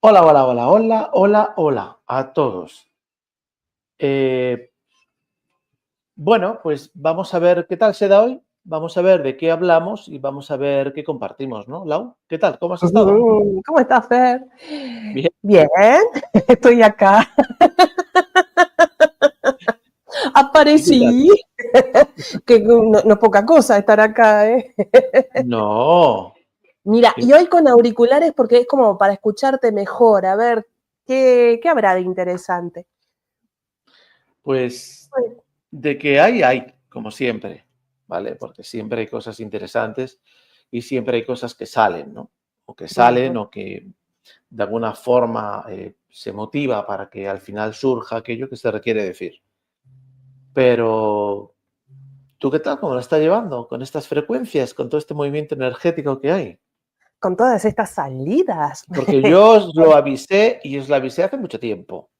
Hola, hola, hola, hola, hola, hola a todos. Eh, bueno, pues vamos a ver qué tal se da hoy, vamos a ver de qué hablamos y vamos a ver qué compartimos, ¿no? Lau, ¿qué tal? ¿Cómo has estado? Ujú. ¿Cómo estás, Fer? Bien, Bien, estoy acá. ¿y qué tal? Aparecí. Que no es poca cosa estar acá, ¿eh? No, Mira, que- y hoy con auriculares porque es como para escucharte mejor. A ver, ¿qué habrá de interesante? pues Bueno, de que hay, como siempre, ¿vale? Porque siempre hay cosas interesantes y siempre hay cosas que salen, ¿no? O que salen ujú. o que de alguna forma se motiva para que al final surja aquello que se requiere decir. Pero ¿tú qué tal? ¿Cómo la estás llevando con estas frecuencias, con todo este movimiento energético que hay? Con todas estas salidas. Porque yo os lo avisé y os lo avisé hace mucho tiempo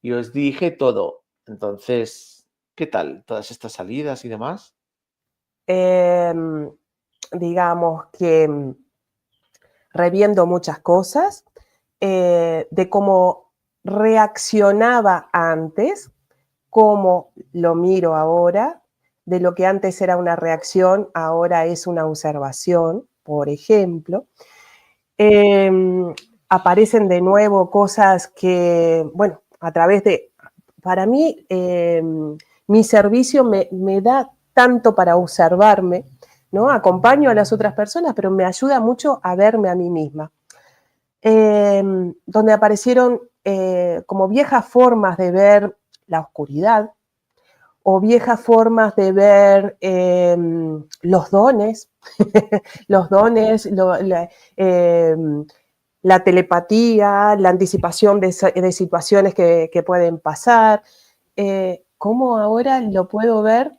y os dije todo. Entonces, ¿qué tal todas estas salidas y demás? Em, digamos que reviendo muchas cosas, de cómo reaccionaba antes, cómo lo miro ahora, de lo que antes era una reacción, ahora es una observación, por ejemplo. Eh, Aparecen de nuevo cosas que, bueno, a través de, para mí, mi servicio me da tanto para observarme, ¿no? Acompaño a las otras personas, pero me ayuda mucho a verme a mí misma. Donde aparecieron como viejas formas de ver la oscuridad o viejas formas de ver los dones, los dones, eh, la telepatía, la anticipación de situaciones que pueden pasar, cómo ahora lo puedo ver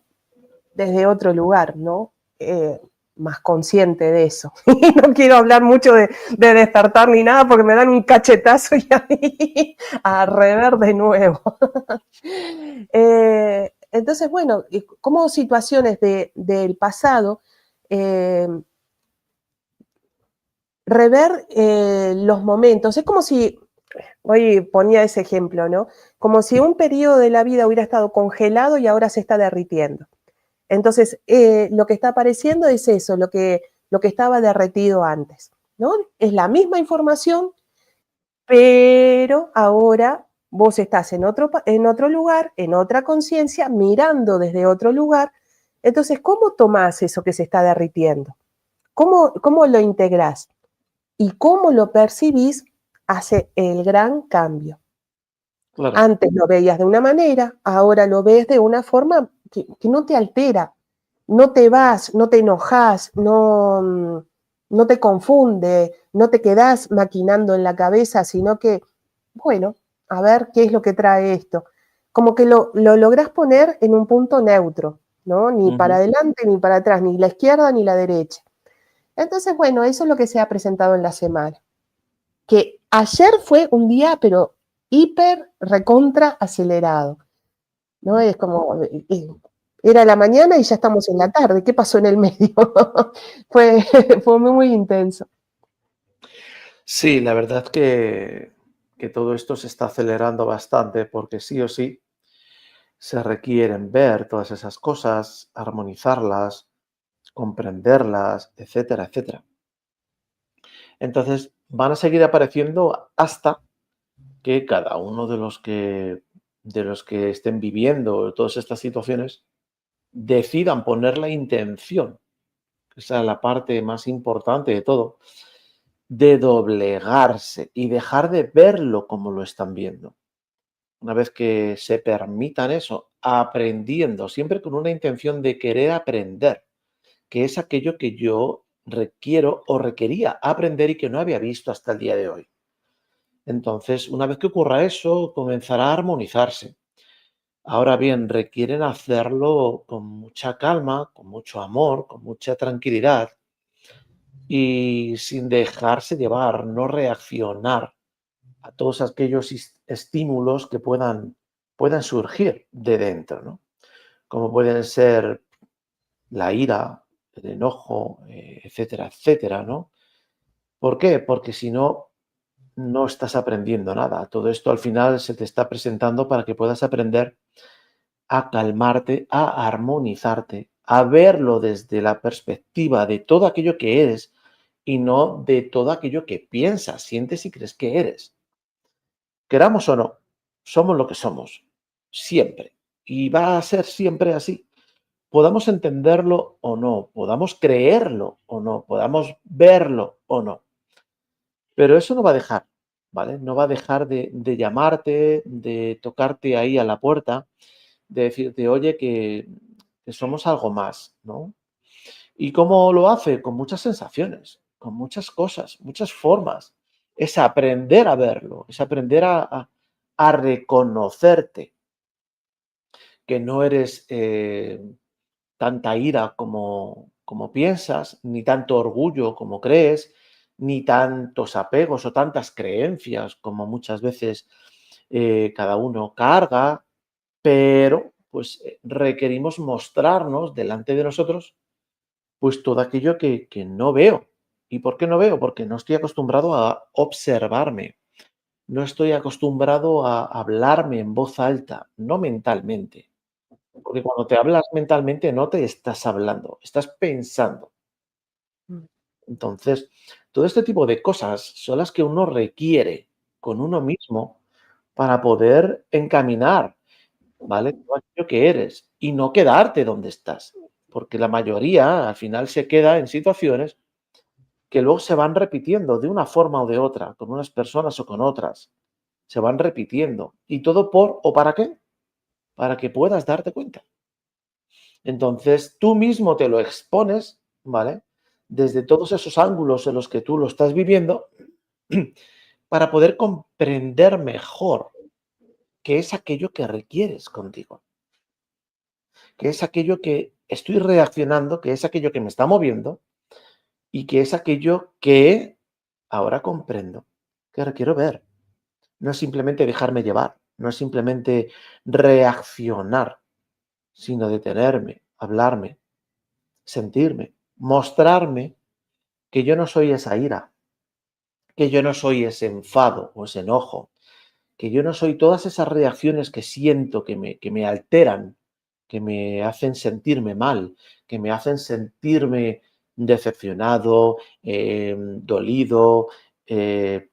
desde otro lugar, ¿no? Más consciente de eso. No quiero hablar mucho de despertar ni nada porque me dan un cachetazo y ahí a rever de nuevo. Entonces, bueno, como situaciones del pasado, eh, rever los momentos. Es como si, hoy ponía ese ejemplo, ¿no? Como si un periodo de la vida hubiera estado congelado y ahora se está derritiendo. Entonces, lo que está apareciendo es eso, lo que estaba derretido antes, ¿no? Es la misma información, pero ahora vos estás en otro lugar, en otra conciencia, mirando desde otro lugar. Entonces, ¿cómo tomás eso que se está derritiendo? ¿Cómo lo integrás? Y cómo lo percibís hace el gran cambio. Claro. Antes lo veías de una manera, ahora lo ves de una forma que no te altera, no te vas, no te enojas, no te confunde, no te quedás maquinando en la cabeza, sino que, bueno, a ver qué es lo que trae esto. Como que lo lográs poner en un punto neutro, ¿no? Ni para Ujú. adelante ni para atrás, ni la izquierda ni la derecha. Entonces, bueno, eso es lo que se ha presentado en la semana. Que ayer fue un día, pero hiper recontra acelerado, ¿no? Es como, era la mañana y ya estamos en la tarde, ¿qué pasó en el medio? fue, fue muy intenso. Sí, la verdad que todo esto se está acelerando bastante porque sí o sí se requieren ver todas esas cosas, armonizarlas, comprenderlas, etcétera, etcétera. Entonces van a seguir apareciendo hasta que cada uno de los que estén viviendo todas estas situaciones decidan poner la intención, esa es la parte más importante de todo, de doblegarse y dejar de verlo como lo están viendo. Una vez que se permitan eso, aprendiendo, siempre con una intención de querer aprender, que es aquello que yo requiero o requería aprender y que no había visto hasta el día de hoy. Entonces, una vez que ocurra eso, comenzará a armonizarse. Ahora bien, requieren hacerlo con mucha calma, con mucho amor, con mucha tranquilidad y sin dejarse llevar, no reaccionar a todos aquellos estímulos que puedan surgir de dentro, ¿no? Como pueden ser la ira, el enojo, etcétera, etcétera, ¿no? ¿Por qué? Porque si no, no estás aprendiendo nada. Todo esto al final se te está presentando para que puedas aprender a calmarte, a armonizarte, a verlo desde la perspectiva de todo aquello que eres y no de todo aquello que piensas, sientes y crees que eres. Queramos o no, somos lo que somos, siempre. Y va a ser siempre así. Podamos entenderlo o no, podamos creerlo o no, podamos verlo o no. Pero eso no va a dejar, ¿vale? No va a dejar de llamarte, de tocarte ahí a la puerta, de decirte, oye, que somos algo más, ¿no? ¿Y cómo lo hace? Con muchas sensaciones, con muchas cosas, muchas formas. Es aprender a verlo, es aprender a reconocerte, que no eres tanta ira como piensas, ni tanto orgullo como crees, ni tantos apegos o tantas creencias como muchas veces cada uno carga, pero pues requerimos mostrarnos delante de nosotros pues todo aquello que no veo. ¿Y por qué no veo? Porque no estoy acostumbrado a observarme, no estoy acostumbrado a hablarme en voz alta, no mentalmente. Porque cuando te hablas mentalmente no te estás hablando, estás pensando. Mm. Entonces, todo este tipo de cosas son las que uno requiere con uno mismo para poder encaminar, ¿vale? Todo aquello que eres y no quedarte donde estás. Porque la mayoría al final se queda en situaciones que luego se van repitiendo de una forma o de otra, con unas personas o con otras. Se van repitiendo. ¿Y todo por o para qué? Para que puedas darte cuenta. Entonces, tú mismo te lo expones, ¿vale? Desde todos esos ángulos en los que tú lo estás viviendo, para poder comprender mejor qué es aquello que requieres contigo, qué es aquello que estoy reaccionando, qué es aquello que me está moviendo y qué es aquello que ahora comprendo que requiero ver. No es simplemente dejarme llevar, no es simplemente reaccionar, sino detenerme, hablarme, sentirme, mostrarme que yo no soy esa ira, que yo no soy ese enfado o ese enojo, que yo no soy todas esas reacciones que siento que me alteran, que me hacen sentirme mal, que me hacen sentirme decepcionado, dolido, eh,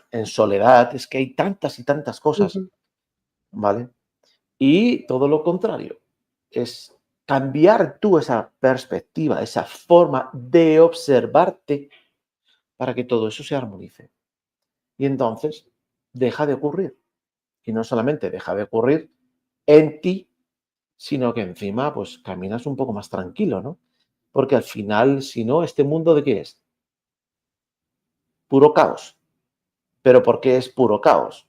en soledad. Es que hay tantas y tantas cosas, Ujú. ¿vale? Y todo lo contrario, es cambiar tú esa perspectiva, esa forma de observarte para que todo eso se armonice. Y entonces deja de ocurrir. Y no solamente deja de ocurrir en ti, sino que encima pues caminas un poco más tranquilo, ¿no? Porque al final, si no, ¿este mundo de qué es? Puro caos. ¿Pero por qué es puro caos?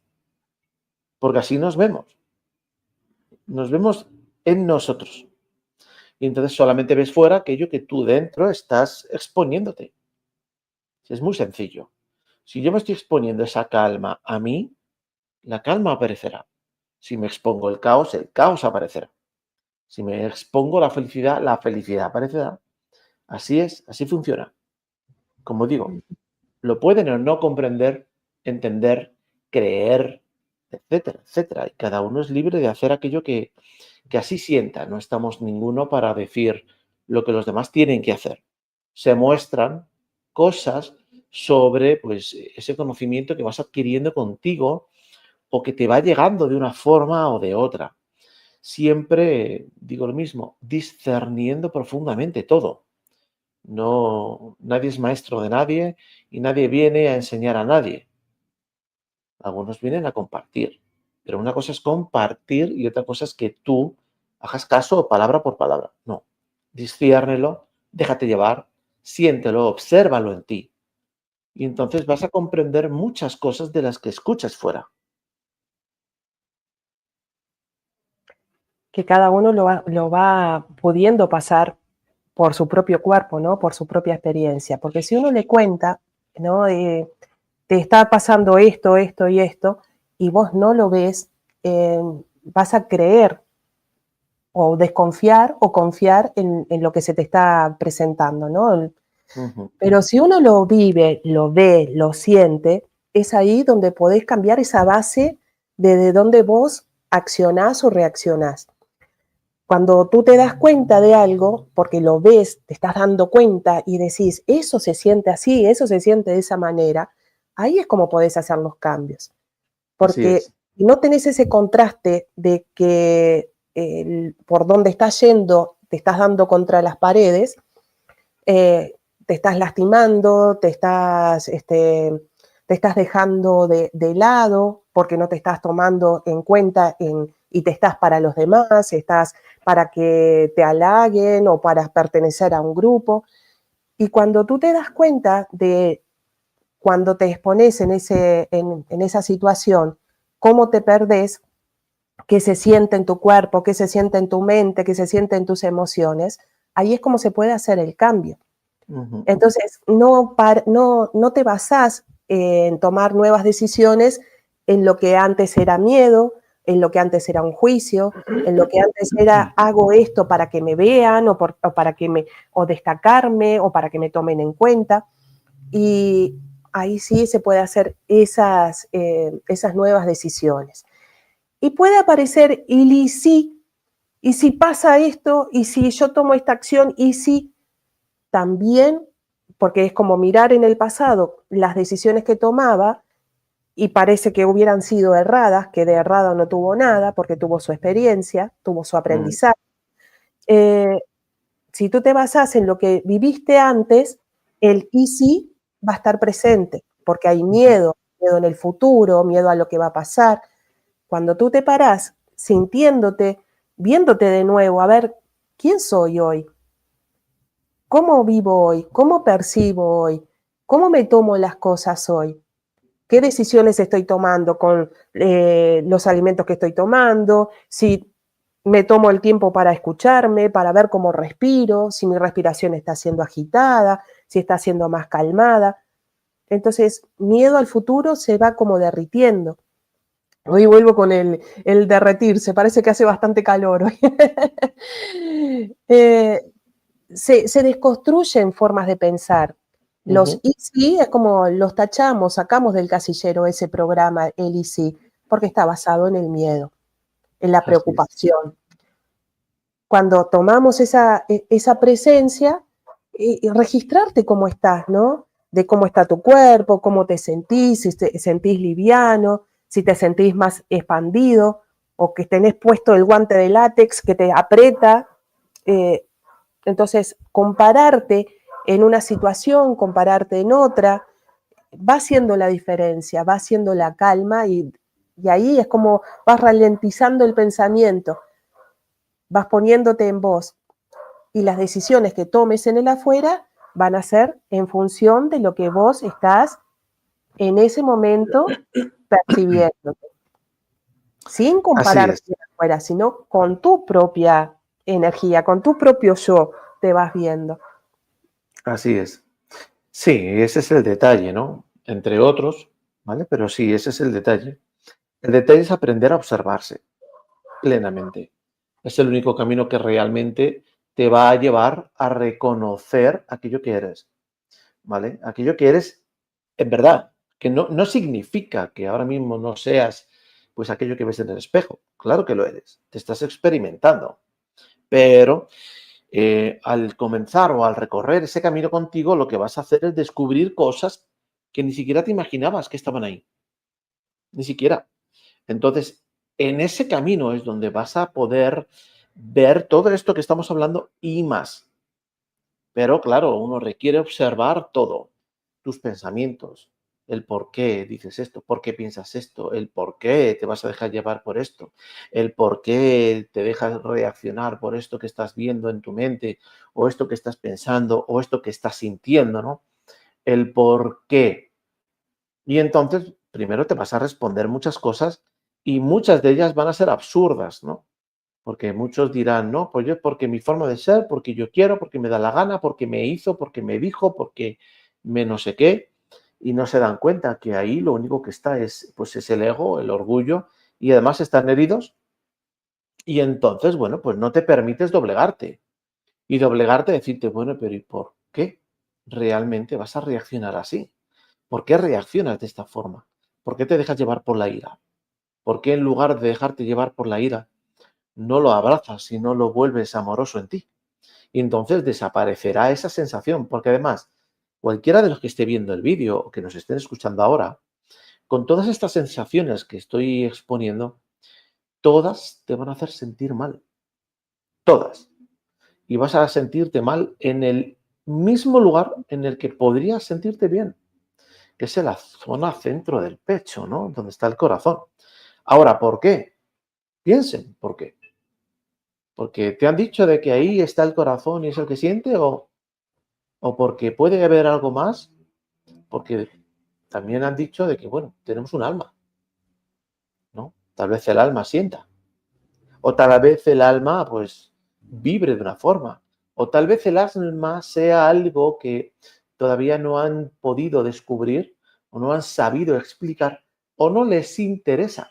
Porque así nos vemos en nosotros. Y entonces solamente ves fuera aquello que tú dentro estás exponiéndote. Es muy sencillo. Si yo me estoy exponiendo esa calma a mí, la calma aparecerá. Si me expongo el caos aparecerá. Si me expongo la felicidad aparecerá. Así es, así funciona. Como digo, lo pueden o no comprender, entender, creer, etcétera, etcétera. Y cada uno es libre de hacer aquello que así sienta. No estamos ninguno para decir lo que los demás tienen que hacer. Se muestran cosas sobre pues, ese conocimiento que vas adquiriendo contigo o que te va llegando de una forma o de otra. Siempre digo lo mismo, discerniendo profundamente todo. No, nadie es maestro de nadie y nadie viene a enseñar a nadie. Algunos vienen a compartir, pero una cosa es compartir y otra cosa es que tú hagas caso palabra por palabra. No, disciérnelo, déjate llevar, siéntelo, obsérvalo en ti. Y entonces vas a comprender muchas cosas de las que escuchas fuera. Que cada uno lo va pudiendo pasar por su propio cuerpo, ¿no? Por su propia experiencia. Porque si uno le cuenta, ¿no? Te está pasando esto, esto y esto, y vos no lo ves, vas a creer o desconfiar o confiar en lo que se te está presentando, ¿no? Ujú, Pero si uno lo vive, lo ve, lo siente, es ahí donde podés cambiar esa base de dónde vos accionás o reaccionás. Cuando tú te das cuenta de algo, porque lo ves, te estás dando cuenta y decís, eso se siente así, eso se siente de esa manera, ahí es como podés hacer los cambios. Así Porque es. si no tenés ese contraste de que por donde estás yendo te estás dando contra las paredes, te estás lastimando, te estás dejando de lado porque no te estás tomando en cuenta y te estás para los demás, estás para que te halaguen o para pertenecer a un grupo. Y cuando tú te das cuenta de cuando te expones en esa situación, cómo te perdés, qué se siente en tu cuerpo, qué se siente en tu mente, qué se siente en tus emociones, ahí es como se puede hacer el cambio. Ujú. Entonces, no te basás en tomar nuevas decisiones en lo que antes era miedo, en lo que antes era un juicio, en lo que antes era hago esto para que me vean o destacarme o para que me tomen en cuenta. Y ahí sí se puede hacer esas nuevas decisiones. Y puede aparecer, y si pasa esto, y si yo tomo esta acción, y si también, porque es como mirar en el pasado las decisiones que tomaba y parece que hubieran sido erradas, que de errado no tuvo nada, porque tuvo su experiencia, tuvo su Mm. aprendizaje. Eh, si tú te basas en lo que viviste antes, el y sí va a estar presente, porque hay Ujú. miedo en el futuro, miedo a lo que va a pasar. Cuando tú te parás sintiéndote, viéndote de nuevo, a ver, ¿quién soy hoy? ¿Cómo vivo hoy? ¿Cómo percibo hoy? ¿Cómo me tomo las cosas hoy? ¿Qué decisiones estoy tomando con los alimentos que estoy tomando? Si me tomo el tiempo para escucharme, para ver cómo respiro, si mi respiración está siendo agitada, si está siendo más calmada. Entonces, miedo al futuro se va como derritiendo. Hoy vuelvo con el derretirse, parece que hace bastante calor hoy. Se desconstruyen formas de pensar. Los Ujú. easy es como los tachamos, sacamos del casillero ese programa, el easy, porque está basado en el miedo, en la Así es. preocupación. Cuando tomamos esa presencia, y registrarte cómo estás, ¿no? De cómo está tu cuerpo, cómo te sentís, si te sentís liviano, si te sentís más expandido, o que tenés puesto el guante de látex que te aprieta. eh, entonces, compararte en una situación, compararte en otra, va haciendo la diferencia, va haciendo la calma y ahí es como vas ralentizando el pensamiento, vas poniéndote en vos y las decisiones que tomes en el afuera van a ser en función de lo que vos estás en ese momento percibiendo, sin Así compararte es. con afuera, sino con tu propia energía, con tu propio yo te vas viendo. Así es. Sí, ese es el detalle, ¿no? Entre otros, ¿vale? Pero sí, ese es el detalle. El detalle es aprender a observarse plenamente. Es el único camino que realmente te va a llevar a reconocer aquello que eres, ¿vale? Aquello que eres en verdad, que no significa que ahora mismo no seas, pues, aquello que ves en el espejo. Claro que lo eres, te estás experimentando, pero, al comenzar o al recorrer ese camino contigo, lo que vas a hacer es descubrir cosas que ni siquiera te imaginabas que estaban ahí, ni siquiera. Entonces, en ese camino es donde vas a poder ver todo esto que estamos hablando y más. Pero claro, uno requiere observar todo, tus pensamientos, el por qué dices esto, por qué piensas esto, el por qué te vas a dejar llevar por esto, el por qué te dejas reaccionar por esto que estás viendo en tu mente, o esto que estás pensando, o esto que estás sintiendo, ¿no? El por qué. Y entonces, primero te vas a responder muchas cosas y muchas de ellas van a ser absurdas, ¿no? Porque muchos dirán, no, pues yo porque mi forma de ser, porque yo quiero, porque me da la gana, porque me hizo, porque me dijo, porque me no sé qué, y no se dan cuenta que ahí lo único que está es, pues es el ego, el orgullo, y además están heridos, y entonces, bueno, pues no te permites doblegarte, y doblegarte decirte, bueno, pero ¿y por qué realmente vas a reaccionar así? ¿Por qué reaccionas de esta forma? ¿Por qué te dejas llevar por la ira? ¿Por qué en lugar de dejarte llevar por la ira, no lo abrazas y no lo vuelves amoroso en ti? Y entonces desaparecerá esa sensación, porque además, cualquiera de los que esté viendo el vídeo o que nos estén escuchando ahora, con todas estas sensaciones que estoy exponiendo, todas te van a hacer sentir mal. Todas. Y vas a sentirte mal en el mismo lugar en el que podrías sentirte bien, que es en la zona centro del pecho, ¿no? Donde está el corazón. Ahora, ¿por qué? Piensen, ¿por qué? ¿Porque te han dicho de que ahí está el corazón y es el que siente o porque puede haber algo más? Porque también han dicho de que, bueno, tenemos un alma, ¿no? Tal vez el alma sienta. O tal vez el alma, pues, vibre de una forma. O tal vez el alma sea algo que todavía no han podido descubrir o no han sabido explicar o no les interesa.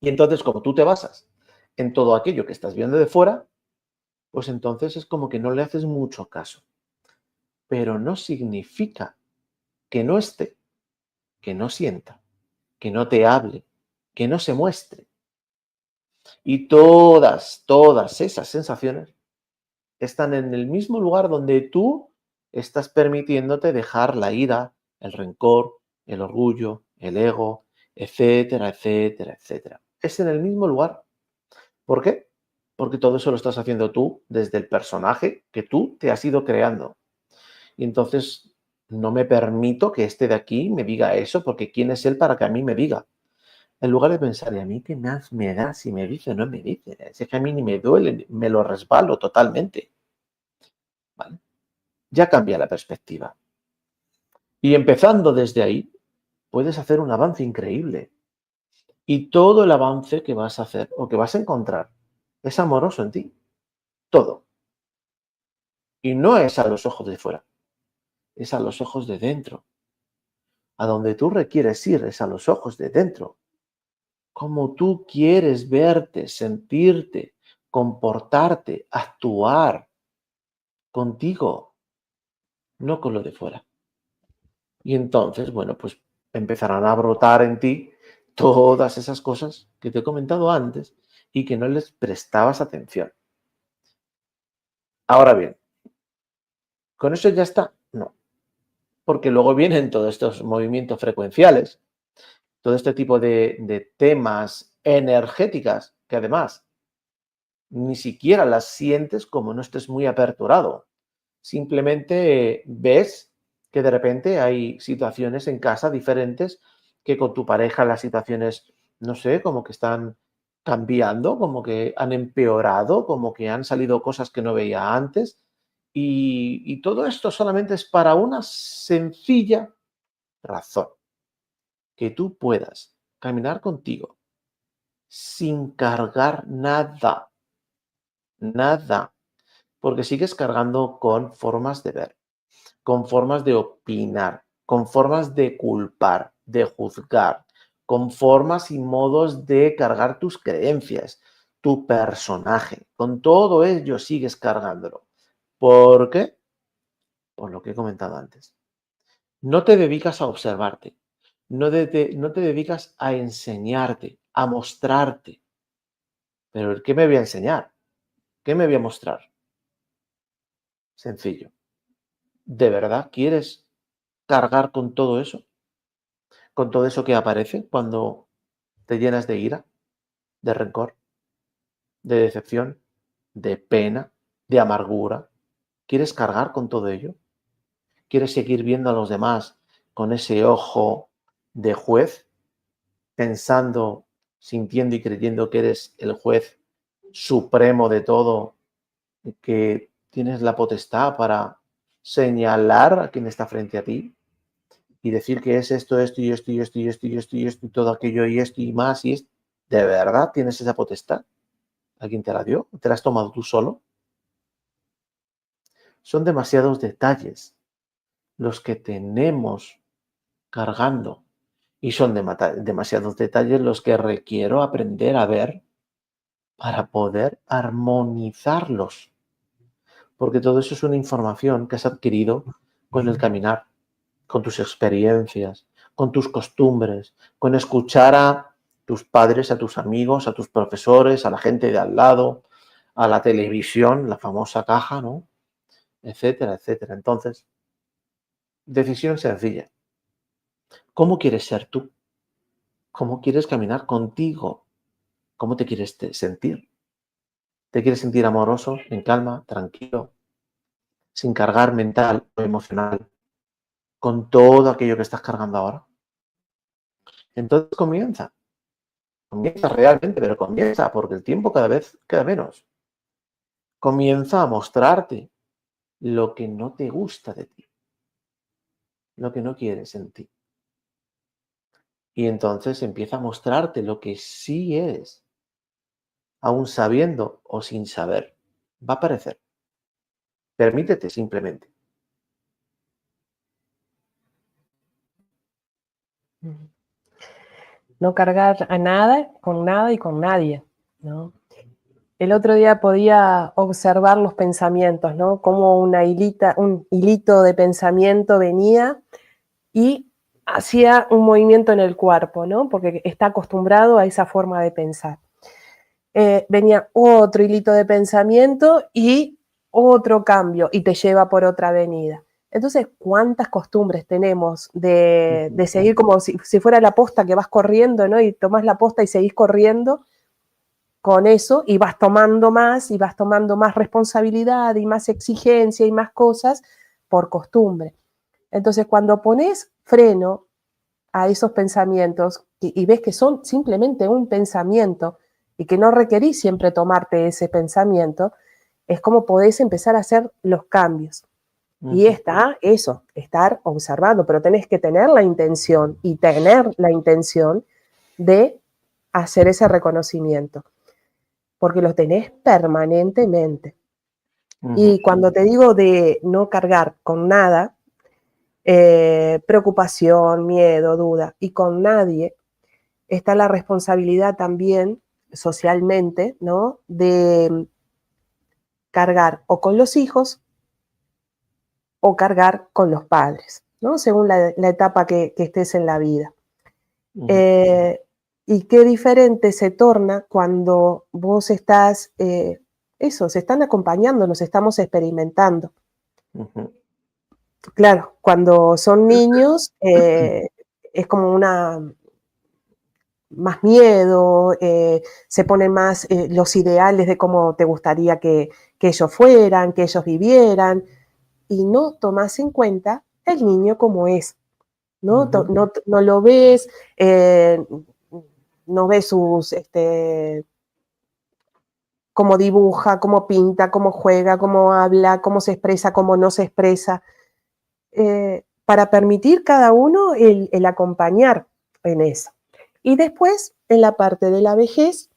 Y entonces, como tú te basas en todo aquello que estás viendo de fuera, pues entonces es como que no le haces mucho caso. Pero no significa que no esté, que no sienta, que no te hable, que no se muestre. Y todas esas sensaciones están en el mismo lugar donde tú estás permitiéndote dejar la ira, el rencor, el orgullo, el ego, etcétera, etcétera, etcétera. Es en el mismo lugar. ¿Por qué? Porque todo eso lo estás haciendo tú desde el personaje que tú te has ido creando. Y entonces no me permito que este de aquí me diga eso, porque ¿quién es él para que a mí me diga? En lugar de pensar, ¿y a mí qué más me da si me dice o no me dice? Es que a mí ni me duele, me lo resbalo totalmente. ¿Vale? Ya cambia la perspectiva. Y empezando desde ahí, puedes hacer un avance increíble. Y todo el avance que vas a hacer o que vas a encontrar es amoroso en ti. Todo. Y no es a los ojos de fuera, es a los ojos de dentro. A donde tú requieres ir es a los ojos de dentro. Cómo tú quieres verte, sentirte, comportarte, actuar contigo, no con lo de fuera. Y entonces, bueno, pues empezarán a brotar en ti todas esas cosas que te he comentado antes y que no les prestabas atención. Ahora bien, ¿con eso ya está? No, porque luego vienen todos estos movimientos frecuenciales, todo este tipo de temas energéticas que además ni siquiera las sientes como no estés muy aperturado. Simplemente ves que de repente hay situaciones en casa diferentes, que con tu pareja las situaciones, no sé, como que están cambiando, como que han empeorado, como que han salido cosas que no veía antes. Y todo esto solamente es para una sencilla razón, que tú puedas caminar contigo sin cargar nada, nada, porque sigues cargando con formas de ver, con formas de opinar, con formas de culpar, de juzgar, con formas y modos de cargar tus creencias, tu personaje. Con todo ello sigues cargándolo. ¿Por qué? Por lo que he comentado antes. No te dedicas a observarte, no te dedicas a enseñarte, a mostrarte. Pero ¿qué me voy a enseñar? ¿Qué me voy a mostrar? Sencillo. ¿De verdad quieres cargar con todo eso? ¿Con todo eso que aparece cuando te llenas de ira, de rencor, de decepción, de pena, de amargura? ¿Quieres cargar con todo ello? ¿Quieres seguir viendo a los demás con ese ojo de juez, pensando, sintiendo y creyendo que eres el juez supremo de todo, que tienes la potestad para señalar a quien está frente a ti y decir que es esto, esto y esto y esto y esto y esto y esto y todo aquello y esto y más y esto? ¿De verdad tienes esa potestad? ¿Alguien te la dio? ¿Te la has tomado tú solo? Son demasiados detalles los que tenemos cargando y son demasiados detalles los que requiero aprender a ver para poder armonizarlos, porque todo eso es una información que has adquirido con el caminar, con tus experiencias, con tus costumbres, con escuchar a tus padres, a tus amigos, a tus profesores, a la gente de al lado, a la televisión, la famosa caja, ¿no? Etcétera, etcétera. Entonces, decisión sencilla. ¿Cómo quieres ser tú? ¿Cómo quieres caminar contigo? ¿Cómo te quieres sentir? ¿Te quieres sentir amoroso, en calma, tranquilo, sin cargar mental o emocional, con todo aquello que estás cargando ahora? Entonces comienza realmente, pero comienza, porque el tiempo cada vez queda menos. Comienza a mostrarte lo que no te gusta de ti, lo que no quieres en ti. Y entonces empieza a mostrarte lo que sí eres, aún sabiendo o sin saber. Va a aparecer. Permítete simplemente. No cargar a nada, con nada y con nadie, ¿no? El otro día podía observar los pensamientos, ¿no? Como un hilito de pensamiento venía y hacía un movimiento en el cuerpo, ¿no? Porque está acostumbrado a esa forma de pensar. Venía otro hilito de pensamiento y otro cambio y te lleva por otra avenida. Entonces, ¿cuántas costumbres tenemos de seguir como si fuera la posta que vas corriendo, ¿no? Y tomás la posta y seguís corriendo con eso y vas tomando más responsabilidad y más exigencia y más cosas por costumbre. Entonces, cuando pones freno a esos pensamientos y ves que son simplemente un pensamiento y que no requerís siempre tomarte ese pensamiento, es como podés empezar a hacer los cambios. Y está eso, estar observando, pero tenés que tener la intención y tener la intención de hacer ese reconocimiento, porque lo tenés permanentemente. Y cuando te digo de no cargar con nada, preocupación, miedo, duda, y con nadie, está la responsabilidad también socialmente, ¿no? De cargar o con los hijos o cargar con los padres, ¿no? Según la etapa que estés en la vida. Y qué diferente se torna cuando vos estás, se están acompañando, nos estamos experimentando. Claro, cuando son niños es como más miedo, se ponen más los ideales de cómo te gustaría que ellos fueran, que ellos vivieran, y no tomás en cuenta el niño como es, ¿no? No lo ves, no ves sus, cómo dibuja, cómo pinta, cómo juega, cómo habla, cómo se expresa, cómo no se expresa, para permitir cada uno el acompañar en eso. Y después, en la parte de la vejez,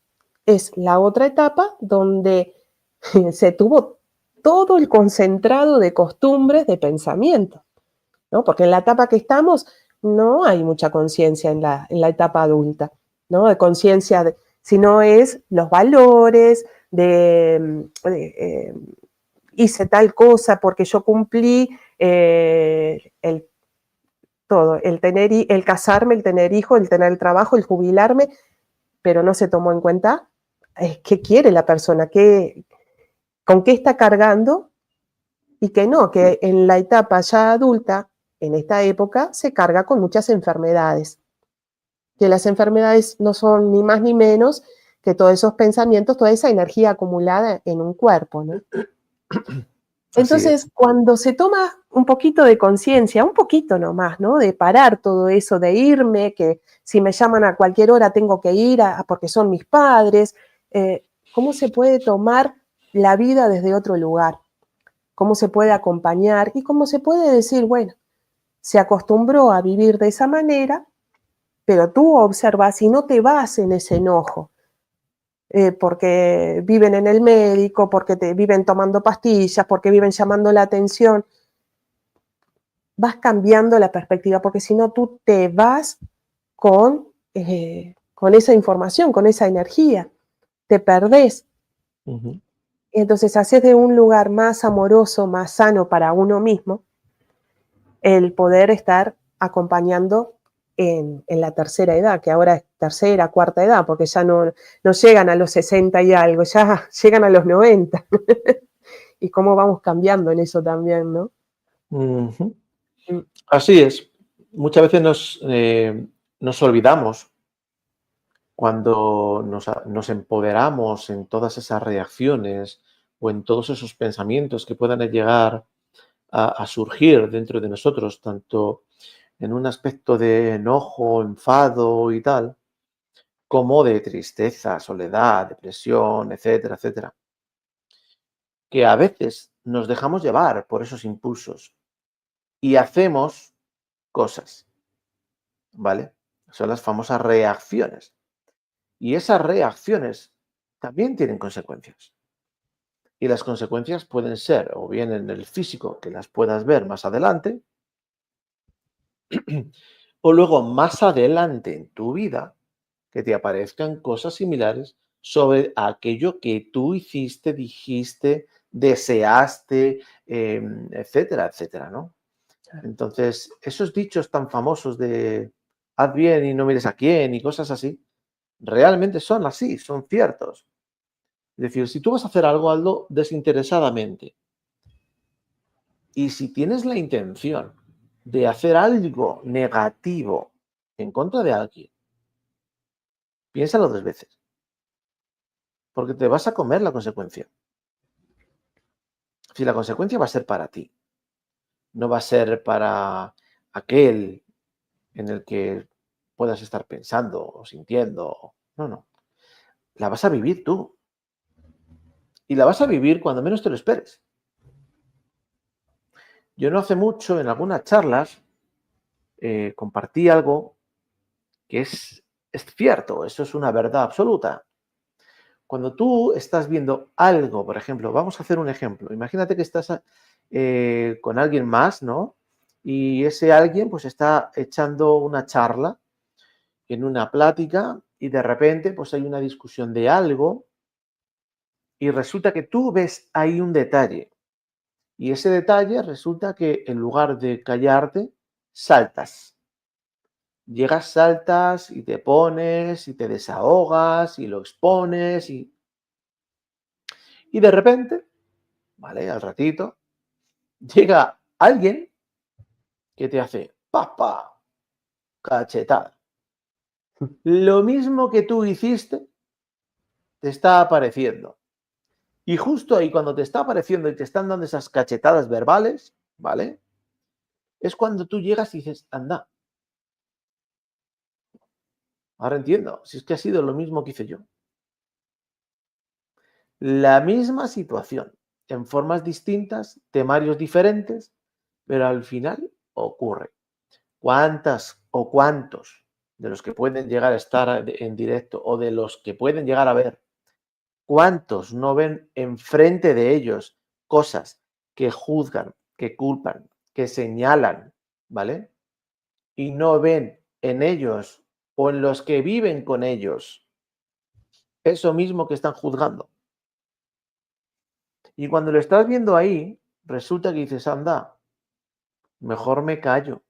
es la otra etapa donde se tuvo todo el concentrado de costumbres, de pensamiento, ¿no? Porque en la etapa que estamos no hay mucha conciencia en la etapa adulta, ¿no? De conciencia, sino es los valores, hice tal cosa porque yo cumplí todo, el casarme, el tener hijos, el tener el trabajo, el jubilarme, pero no se tomó en cuenta qué quiere la persona, con qué está cargando y que no, que en la etapa ya adulta, en esta época, se carga con muchas enfermedades. Que las enfermedades no son ni más ni menos que todos esos pensamientos, toda esa energía acumulada en un cuerpo, ¿no? Entonces, cuando se toma un poquito de conciencia, un poquito nomás, ¿no? De parar todo eso, de irme, que si me llaman a cualquier hora tengo que ir porque son mis padres, ¿cómo se puede tomar la vida desde otro lugar? ¿Cómo se puede acompañar? Y cómo se puede decir, bueno, se acostumbró a vivir de esa manera, pero tú observas y no te vas en ese enojo. Porque viven en el médico, porque viven tomando pastillas, porque viven llamando la atención. Vas cambiando la perspectiva, porque si no tú te vas con esa información, con esa energía, te perdés. Entonces haces de un lugar más amoroso, más sano para uno mismo, el poder estar acompañando en la tercera edad, que ahora es tercera, cuarta edad, porque ya no llegan a los 60 y algo, ya llegan a los 90. Y cómo vamos cambiando en eso también, ¿no? Ujú. Mm, Así es. Muchas veces nos olvidamos cuando nos empoderamos en todas esas reacciones o en todos esos pensamientos que puedan llegar a surgir dentro de nosotros, tanto en un aspecto de enojo, enfado y tal, como de tristeza, soledad, depresión, etcétera, etcétera, que a veces nos dejamos llevar por esos impulsos y hacemos cosas, ¿vale? Son las famosas reacciones. Y esas reacciones también tienen consecuencias. Y las consecuencias pueden ser o bien en el físico, que las puedas ver más adelante, o luego más adelante en tu vida, que te aparezcan cosas similares sobre aquello que tú hiciste, dijiste, deseaste, etcétera, etcétera, ¿no? claro. Entonces, esos dichos tan famosos de haz bien y no mires a quién y cosas así, realmente son así, son ciertos. Es decir, si tú vas a hacer algo, hazlo desinteresadamente. Y si tienes la intención de hacer algo negativo en contra de alguien, piénsalo 2 veces, porque te vas a comer la consecuencia. Si la consecuencia va a ser para ti, no va a ser para aquel en el que puedas estar pensando o sintiendo. No, no. La vas a vivir tú. Y la vas a vivir cuando menos te lo esperes. Yo no hace mucho, en algunas charlas, compartí algo que es cierto, eso es una verdad absoluta. Cuando tú estás viendo algo, por ejemplo, vamos a hacer un ejemplo. Imagínate que estás con alguien más, ¿no? Y ese alguien pues está echando una charla en una plática y de repente pues hay una discusión de algo y resulta que tú ves ahí un detalle y ese detalle resulta que en lugar de callarte, saltas. Llegas, saltas y te pones y te desahogas y lo expones y de repente, ¿vale? Al ratito, llega alguien que te hace pa, cachetada. Lo mismo que tú hiciste te está apareciendo. Y justo ahí cuando te está apareciendo y te están dando esas cachetadas verbales, ¿vale? Es cuando tú llegas y dices, anda, ahora entiendo, si es que ha sido lo mismo que hice yo. La misma situación, en formas distintas, temarios diferentes, pero al final ocurre. ¿Cuántas o cuántos de los que pueden llegar a estar en directo o de los que pueden llegar a ver, cuántos no ven enfrente de ellos cosas que juzgan, que culpan, que señalan, ¿vale? Y no ven en ellos o en los que viven con ellos eso mismo que están juzgando? Y cuando lo estás viendo ahí, resulta que dices, anda, mejor me callo.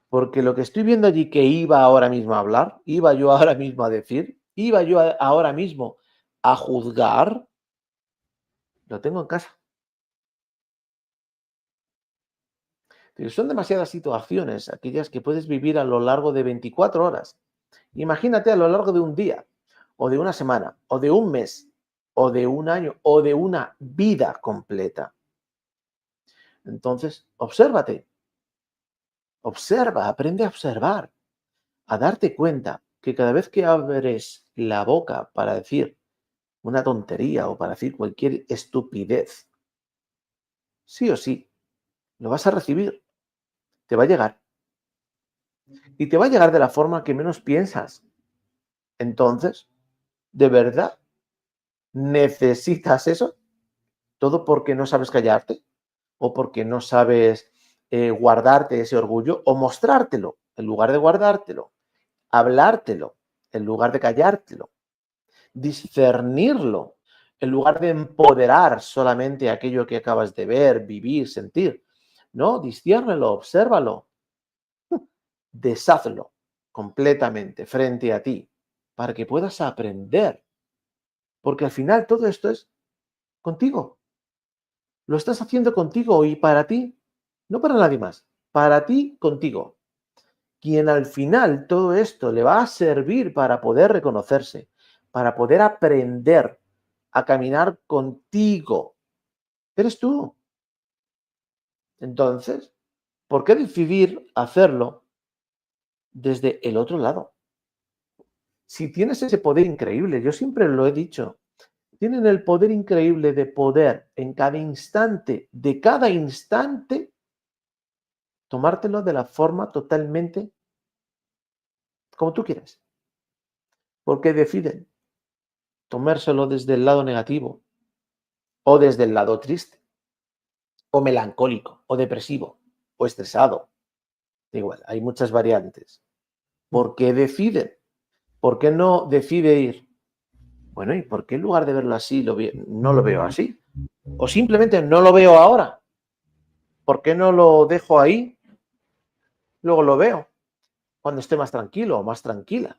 Porque lo que estoy viendo allí que iba ahora mismo a hablar, iba yo ahora mismo a decir, iba yo ahora mismo a juzgar, lo tengo en casa. Pero son demasiadas situaciones aquellas que puedes vivir a lo largo de 24 horas. Imagínate a lo largo de un día, o de una semana, o de un mes, o de un año, o de una vida completa. Entonces, obsérvate, observa, aprende a observar, a darte cuenta que cada vez que abres la boca para decir una tontería o para decir cualquier estupidez, sí o sí, lo vas a recibir, te va a llegar. Y te va a llegar de la forma que menos piensas. Entonces, ¿de verdad necesitas eso? ¿Todo porque no sabes callarte? ¿O porque no sabes guardarte ese orgullo? ¿O mostrártelo en lugar de guardártelo? Hablártelo en lugar de callártelo. Discernirlo en lugar de empoderar solamente aquello que acabas de ver, vivir, sentir. No, disciérnelo, obsérvalo. Deshazlo completamente frente a ti para que puedas aprender. Porque al final todo esto es contigo. Lo estás haciendo contigo y para ti, no para nadie más. Para ti, contigo. Quien al final todo esto le va a servir para poder reconocerse, para poder aprender a caminar contigo, eres tú. Entonces, ¿por qué decidir hacerlo desde el otro lado? Si tienes ese poder increíble, yo siempre lo he dicho, tienen el poder increíble de poder en cada instante, de cada instante, tomártelo de la forma totalmente como tú quieres. Porque deciden tomárselo desde el lado negativo o desde el lado triste o melancólico o depresivo o estresado. Da igual, hay muchas variantes. ¿Por qué deciden? ¿Por qué no decide ir? Bueno, ¿y por qué en lugar de verlo así no lo veo así? O simplemente no lo veo ahora. ¿Por qué no lo dejo ahí? Luego lo veo cuando esté más tranquilo o más tranquila.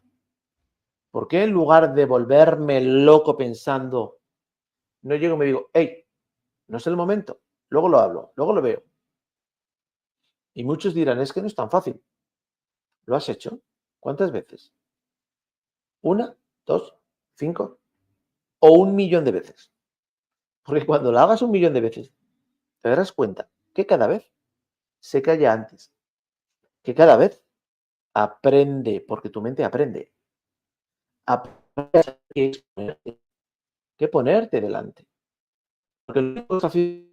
¿Por qué en lugar de volverme loco pensando, no llego y me digo, hey, no es el momento, luego lo hablo, luego lo veo? Y muchos dirán, es que no es tan fácil. ¿Lo has hecho? ¿Cuántas veces? ¿Una, dos, 5 o 1.000.000 de veces? Porque cuando lo hagas 1.000.000 de veces, te darás cuenta que cada vez se calla antes, que cada vez aprende, porque tu mente aprende, que ponerte delante. Porque lo único que hace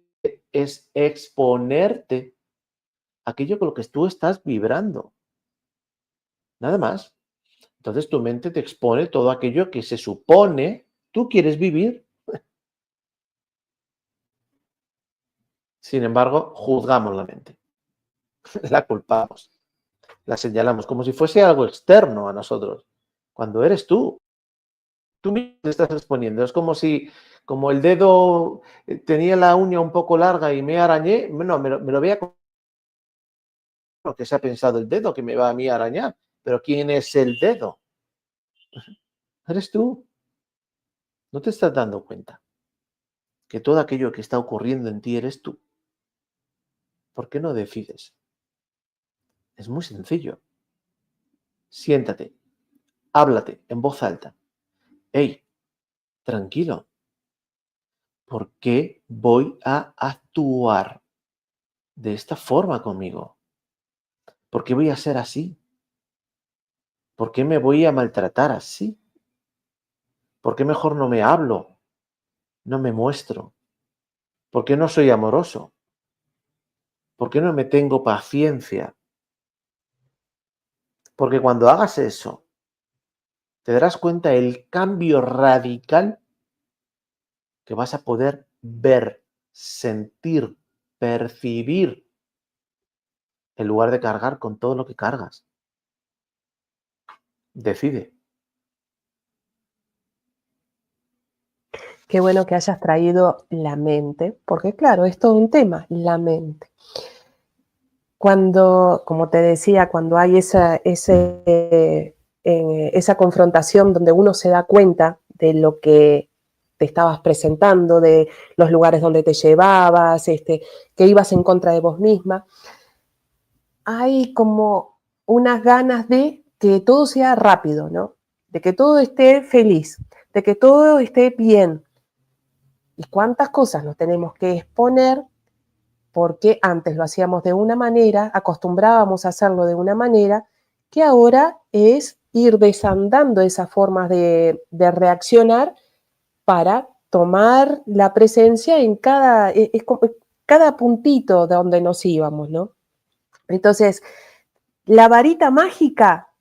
es exponerte a aquello con lo que tú estás vibrando. Nada más. Entonces tu mente te expone todo aquello que se supone tú quieres vivir. Sin embargo, juzgamos la mente, la culpamos, la señalamos como si fuese algo externo a nosotros, cuando eres tú mismo te estás exponiendo. Es como si, como el dedo tenía la uña un poco larga y me arañé, no, me lo voy a lo que se ha pensado el dedo que me va a mí a arañar, pero ¿quién es el dedo? Eres tú. ¿No te estás dando cuenta que todo aquello que está ocurriendo en ti eres tú? ¿Por qué no decides? Es muy sencillo. Siéntate, háblate en voz alta. Hey, tranquilo. ¿Por qué voy a actuar de esta forma conmigo? ¿Por qué voy a ser así? ¿Por qué me voy a maltratar así? ¿Por qué mejor no me hablo? No me muestro. ¿Por qué no soy amoroso? ¿Por qué no me tengo paciencia? Porque cuando hagas eso, te darás cuenta el cambio radical que vas a poder ver, sentir, percibir, en lugar de cargar con todo lo que cargas. Decide. Qué bueno que hayas traído la mente, porque claro, es todo un tema, la mente. Cuando, como te decía, cuando hay esa confrontación donde uno se da cuenta de lo que te estabas presentando, de los lugares donde te llevabas, que ibas en contra de vos misma, hay como unas ganas de que todo sea rápido, ¿no? De que todo esté feliz, de que todo esté bien. ¿Y cuántas cosas nos tenemos que exponer? Porque antes lo hacíamos de una manera, acostumbrábamos a hacerlo de una manera, que ahora es ir desandando esas formas de reaccionar para tomar la presencia en cada puntito de donde nos íbamos, ¿no? Entonces, la varita mágica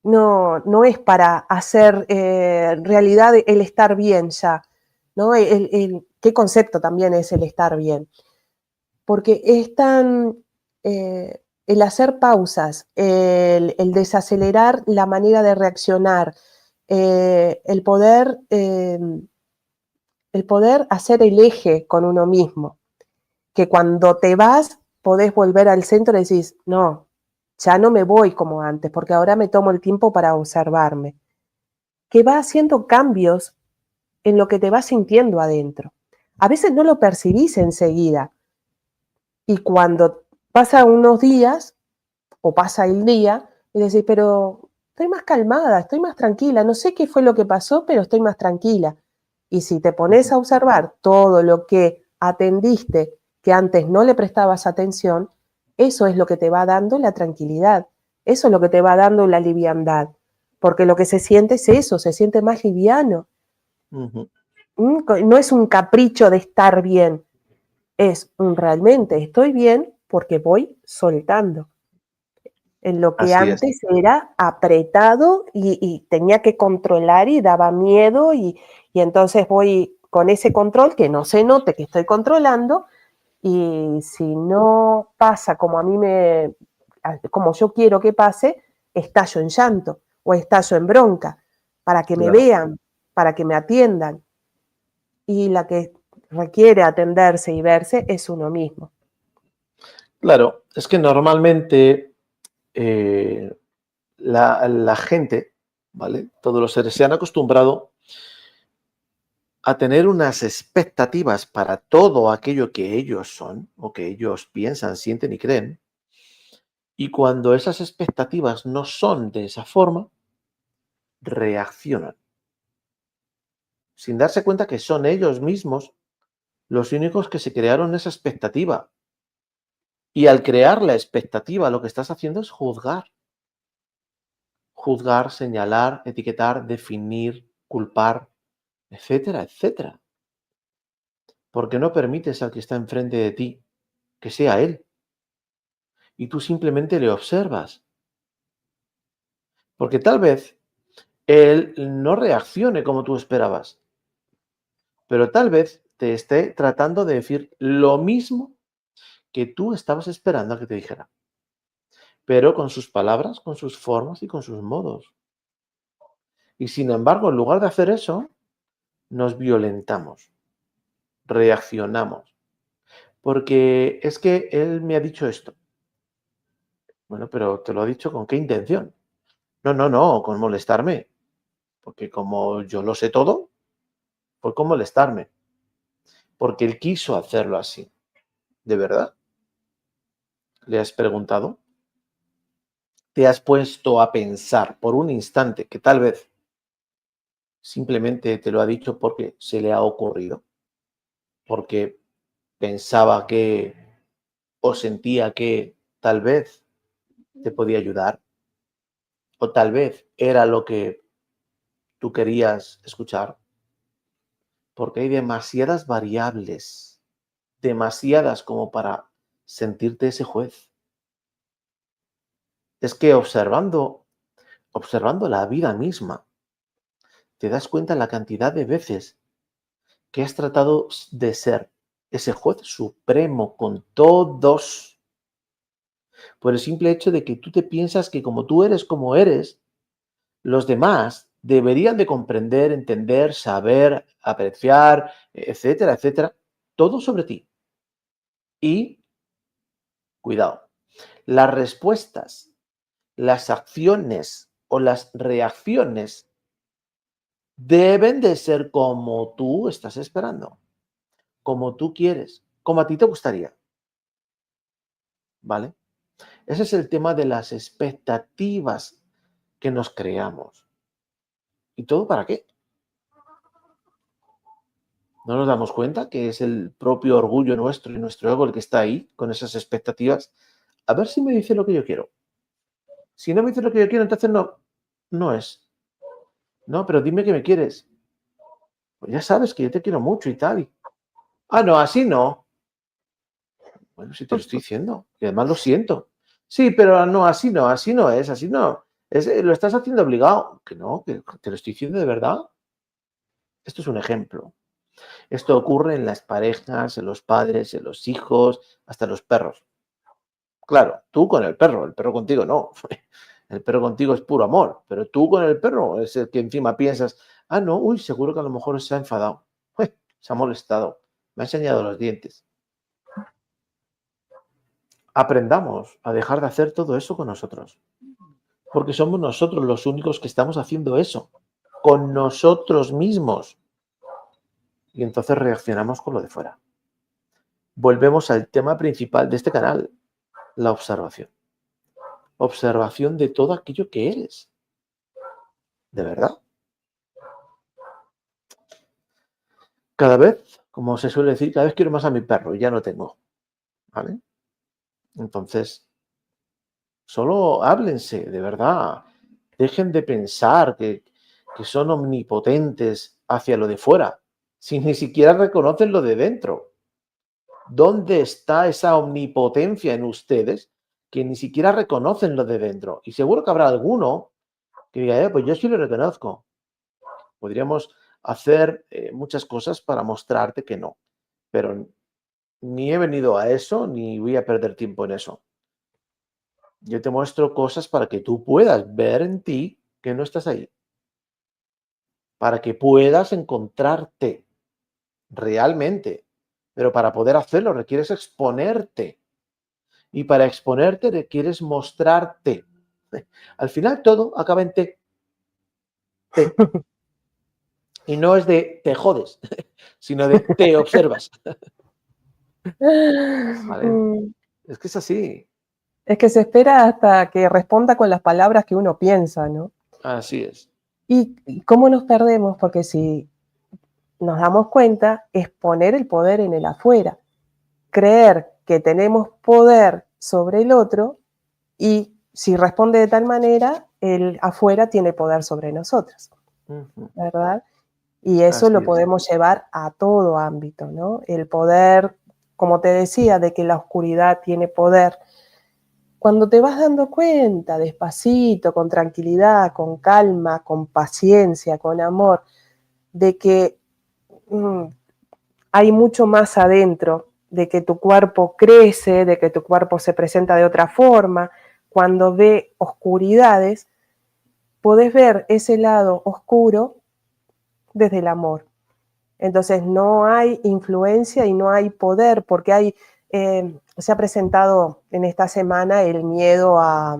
no es para hacer realidad el estar bien ya, ¿no? ¿Qué concepto también es el estar bien? Porque es tan el hacer pausas, el desacelerar la manera de reaccionar, el poder hacer el eje con uno mismo, que cuando te vas podés volver al centro y decís, no, ya no me voy como antes, porque ahora me tomo el tiempo para observarme. Que va haciendo cambios en lo que te vas sintiendo adentro. A veces no lo percibís enseguida. Y cuando pasa unos días, o pasa el día, y decís, pero estoy más calmada, estoy más tranquila, no sé qué fue lo que pasó, pero estoy más tranquila. Y si te pones a observar todo lo que atendiste, que antes no le prestabas atención, eso es lo que te va dando la tranquilidad, eso es lo que te va dando la liviandad, porque lo que se siente es eso, se siente más liviano. Ujú. No es un capricho de estar bien, es un realmente estoy bien porque voy soltando. En lo que Así es. antes era apretado y tenía que controlar y daba miedo y entonces voy con ese control que no se note que estoy controlando y si no pasa como a mí como yo quiero que pase, estallo en llanto o estallo en bronca para que me Claro. vean, para que me atiendan. Y la que requiere atenderse y verse es uno mismo. Claro, es que normalmente la gente, ¿vale? Todos los seres se han acostumbrado a tener unas expectativas para todo aquello que ellos son o que ellos piensan, sienten y creen. Y cuando esas expectativas no son de esa forma, reaccionan, sin darse cuenta que son ellos mismos los únicos que se crearon esa expectativa. Y al crear la expectativa, lo que estás haciendo es juzgar. Juzgar, señalar, etiquetar, definir, culpar, etcétera, etcétera. Porque no permites al que está enfrente de ti que sea él. Y tú simplemente le observas. Porque tal vez él no reaccione como tú esperabas. Pero tal vez te esté tratando de decir lo mismo que tú estabas esperando a que te dijera. Pero con sus palabras, con sus formas y con sus modos. Y sin embargo, en lugar de hacer eso, nos violentamos, reaccionamos. Porque es que él me ha dicho esto. Bueno, pero te lo ha dicho con qué intención. No, no, no, con molestarme. Porque como yo lo sé todo, fue con molestarme. Porque él quiso hacerlo así. ¿De verdad? ¿Le has preguntado? ¿Te has puesto a pensar por un instante que tal vez simplemente te lo ha dicho porque se le ha ocurrido? Porque pensaba que o sentía que tal vez te podía ayudar o tal vez era lo que tú querías escuchar, porque hay demasiadas variables, demasiadas como para sentirte ese juez. Es que observando la vida misma, te das cuenta la cantidad de veces que has tratado de ser ese juez supremo con todos, por el simple hecho de que tú te piensas que como eres, los demás deberían de comprender, entender, saber, apreciar, etcétera, etcétera, todo sobre ti. Y, cuidado, las respuestas, las acciones o las reacciones deben de ser como tú estás esperando, como tú quieres, como a ti te gustaría, ¿vale? Ese es el tema de las expectativas que nos creamos. ¿Y todo para qué? ¿No nos damos cuenta que es el propio orgullo nuestro y nuestro ego el que está ahí con esas expectativas? A ver si me dice lo que yo quiero. Si no me dice lo que yo quiero, entonces no, no es. No, pero dime que me quieres. Pues ya sabes que yo te quiero mucho y tal. Ah, no, así no. Bueno, si te lo estoy diciendo. Y además lo siento. Sí, pero no, así no es, así no. Lo estás haciendo obligado. Que no, que te lo estoy diciendo de verdad. Esto es un ejemplo. Esto ocurre en las parejas, en los padres, en los hijos, hasta en los perros. Claro, tú con el perro contigo no. El perro contigo es puro amor, pero tú con el perro es el que encima piensas, ah, no, uy, seguro que a lo mejor se ha enfadado, se ha molestado, me ha enseñado los dientes. aprendamos a dejar de hacer todo eso con nosotros. Porque somos nosotros los únicos que estamos haciendo eso, con nosotros mismos. Y entonces reaccionamos con lo de fuera. Volvemos al tema principal de este canal, la observación. Observación de todo aquello que eres. ¿De verdad? Cada vez, como se suele decir, cada vez quiero más a mi perro y ya no tengo. ¿Vale? Entonces, solo háblense, de verdad. Dejen de pensar que son omnipotentes hacia lo de fuera, si ni siquiera reconocen lo de dentro. ¿Dónde está esa omnipotencia en ustedes que ni siquiera reconocen lo de dentro? Y seguro que habrá alguno que diga, pues yo sí lo reconozco. Podríamos hacer muchas cosas para mostrarte que no, pero ni he venido a eso ni voy a perder tiempo en eso. Yo te muestro cosas para que tú puedas ver en ti que no estás ahí, para que puedas encontrarte realmente, pero para poder hacerlo requieres exponerte y para exponerte requieres mostrarte. Al final todo acaba en T. T. Y no es de te jodes, sino de te observas. ¿Vale? Es que es así. Es que se espera hasta que responda con las palabras que uno piensa, ¿no? Así es. ¿Y cómo nos perdemos? Porque si nos damos cuenta, es poner el poder en el afuera, creer que tenemos poder sobre el otro y si responde de tal manera, el afuera tiene poder sobre nosotros, ¿verdad? Y eso Así lo es. podemos llevar a todo ámbito, ¿no? El poder, como te decía, de que la oscuridad tiene poder. Cuando te vas dando cuenta, despacito, con tranquilidad, con calma, con paciencia, con amor, de que hay mucho más adentro, de que tu cuerpo crece, de que tu cuerpo se presenta de otra forma, cuando ve oscuridades, podés ver ese lado oscuro desde el amor. Entonces no hay influencia y no hay poder, porque se ha presentado en esta semana el miedo a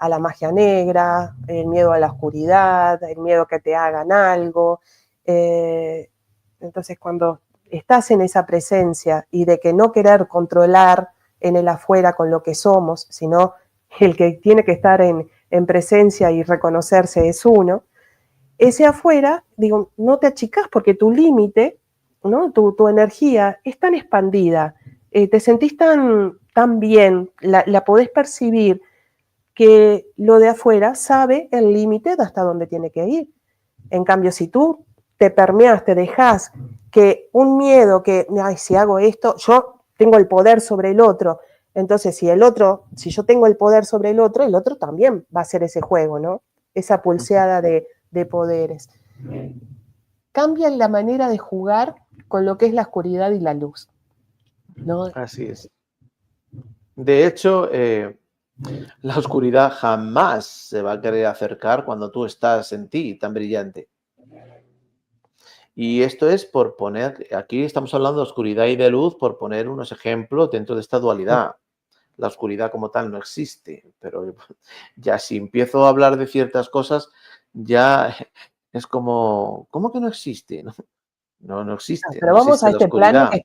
la magia negra, el miedo a la oscuridad, el miedo a que te hagan algo. Entonces cuando estás en esa presencia y de que no querer controlar en el afuera con lo que somos, sino el que tiene que estar en presencia y reconocerse es uno, ese afuera, digo, no te achicás porque tu límite, ¿no? Tu energía es tan expandida, te sentís tan bien, la podés percibir, que lo de afuera sabe el límite de hasta dónde tiene que ir. En cambio, si tú te permeas, te dejás que un miedo que, ay, si hago esto, yo tengo el poder sobre el otro, entonces si yo tengo el poder sobre el otro también va a hacer ese juego, ¿no? Esa pulseada de poderes. Cambia la manera de jugar con lo que es la oscuridad y la luz, ¿no? Así es. De hecho, la oscuridad jamás se va a querer acercar cuando tú estás en ti tan brillante. Y esto es por poner, aquí estamos hablando de oscuridad y de luz, por poner unos ejemplos dentro de esta dualidad. La oscuridad como tal no existe, pero ya si empiezo a hablar de ciertas cosas, ya es como, ¿cómo que no existe? No existe, Pero no vamos existe a la este plano oscuridad.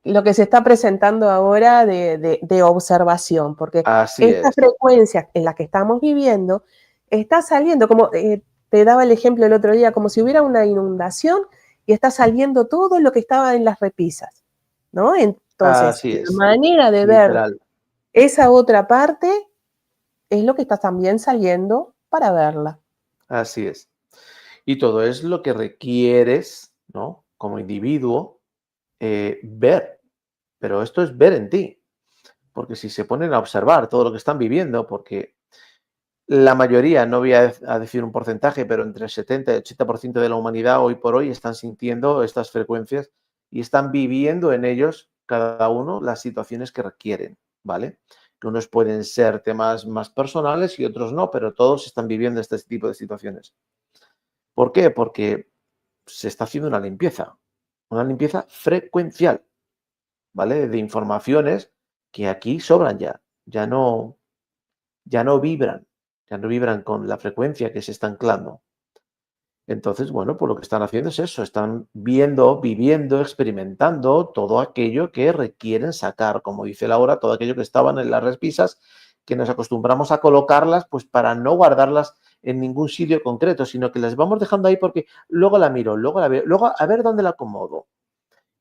lo que se está presentando ahora de observación, porque Así esta es. frecuencia en la que estamos viviendo está saliendo, como te daba el ejemplo el otro día, como si hubiera una inundación y está saliendo todo lo que estaba en las repisas, ¿no? Entonces, Así la es. manera de ver Literal. esa otra parte es lo que está también saliendo para verla. Así es. Y todo es lo que requieres, ¿no? Como individuo, ver. Pero esto es ver en ti. Porque si se ponen a observar todo lo que están viviendo, porque la mayoría, no voy a decir un porcentaje, pero entre el 70 y el 80% de la humanidad hoy por hoy están sintiendo estas frecuencias y están viviendo en ellos cada uno las situaciones que requieren, ¿vale? Que unos pueden ser temas más personales y otros no, pero todos están viviendo este tipo de situaciones. ¿Por qué? Porque se está haciendo una limpieza frecuencial, ¿vale? De informaciones que aquí sobran ya no vibran, ya no vibran con la frecuencia que se está anclando. Entonces, bueno, pues lo que están haciendo es eso, están viendo, viviendo, experimentando todo aquello que requieren sacar, como dice Laura, todo aquello que estaban en las repisas, que nos acostumbramos a colocarlas, pues para no guardarlas en ningún sitio concreto, sino que las vamos dejando ahí porque luego la miro, luego la veo, luego a ver dónde la acomodo.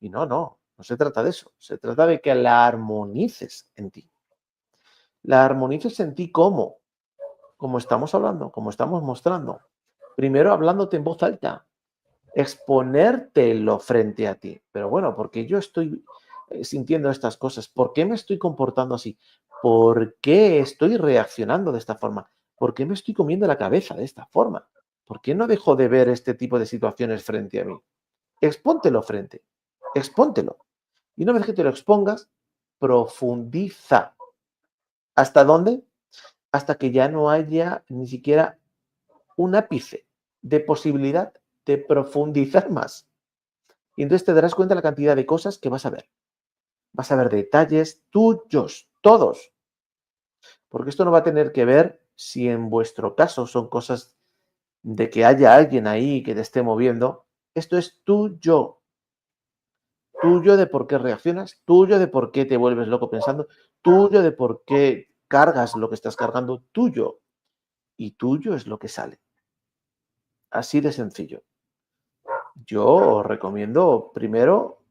Y no se trata de eso, se trata de que la armonices en ti. La armonices en ti, ¿cómo? Como estamos hablando, como estamos mostrando. Primero hablándote en voz alta, exponértelo frente a ti. Pero bueno, porque yo estoy sintiendo estas cosas, ¿por qué me estoy comportando así? ¿Por qué estoy reaccionando de esta forma? ¿Por qué me estoy comiendo la cabeza de esta forma? ¿Por qué no dejo de ver este tipo de situaciones frente a mí? Expóntelo frente, expóntelo. Y una vez que te lo expongas, profundiza. ¿Hasta dónde? Hasta que ya no haya ni siquiera un ápice de posibilidad de profundizar más. Y entonces te darás cuenta de la cantidad de cosas que vas a ver. Vas a ver detalles tuyos, todos. Porque esto no va a tener que ver si en vuestro caso son cosas de que haya alguien ahí que te esté moviendo. Esto es tuyo. Tuyo de por qué reaccionas, tuyo de por qué te vuelves loco pensando, tuyo de por qué cargas lo que estás cargando, tuyo. Y tuyo es lo que sale. Así de sencillo. Yo os recomiendo primero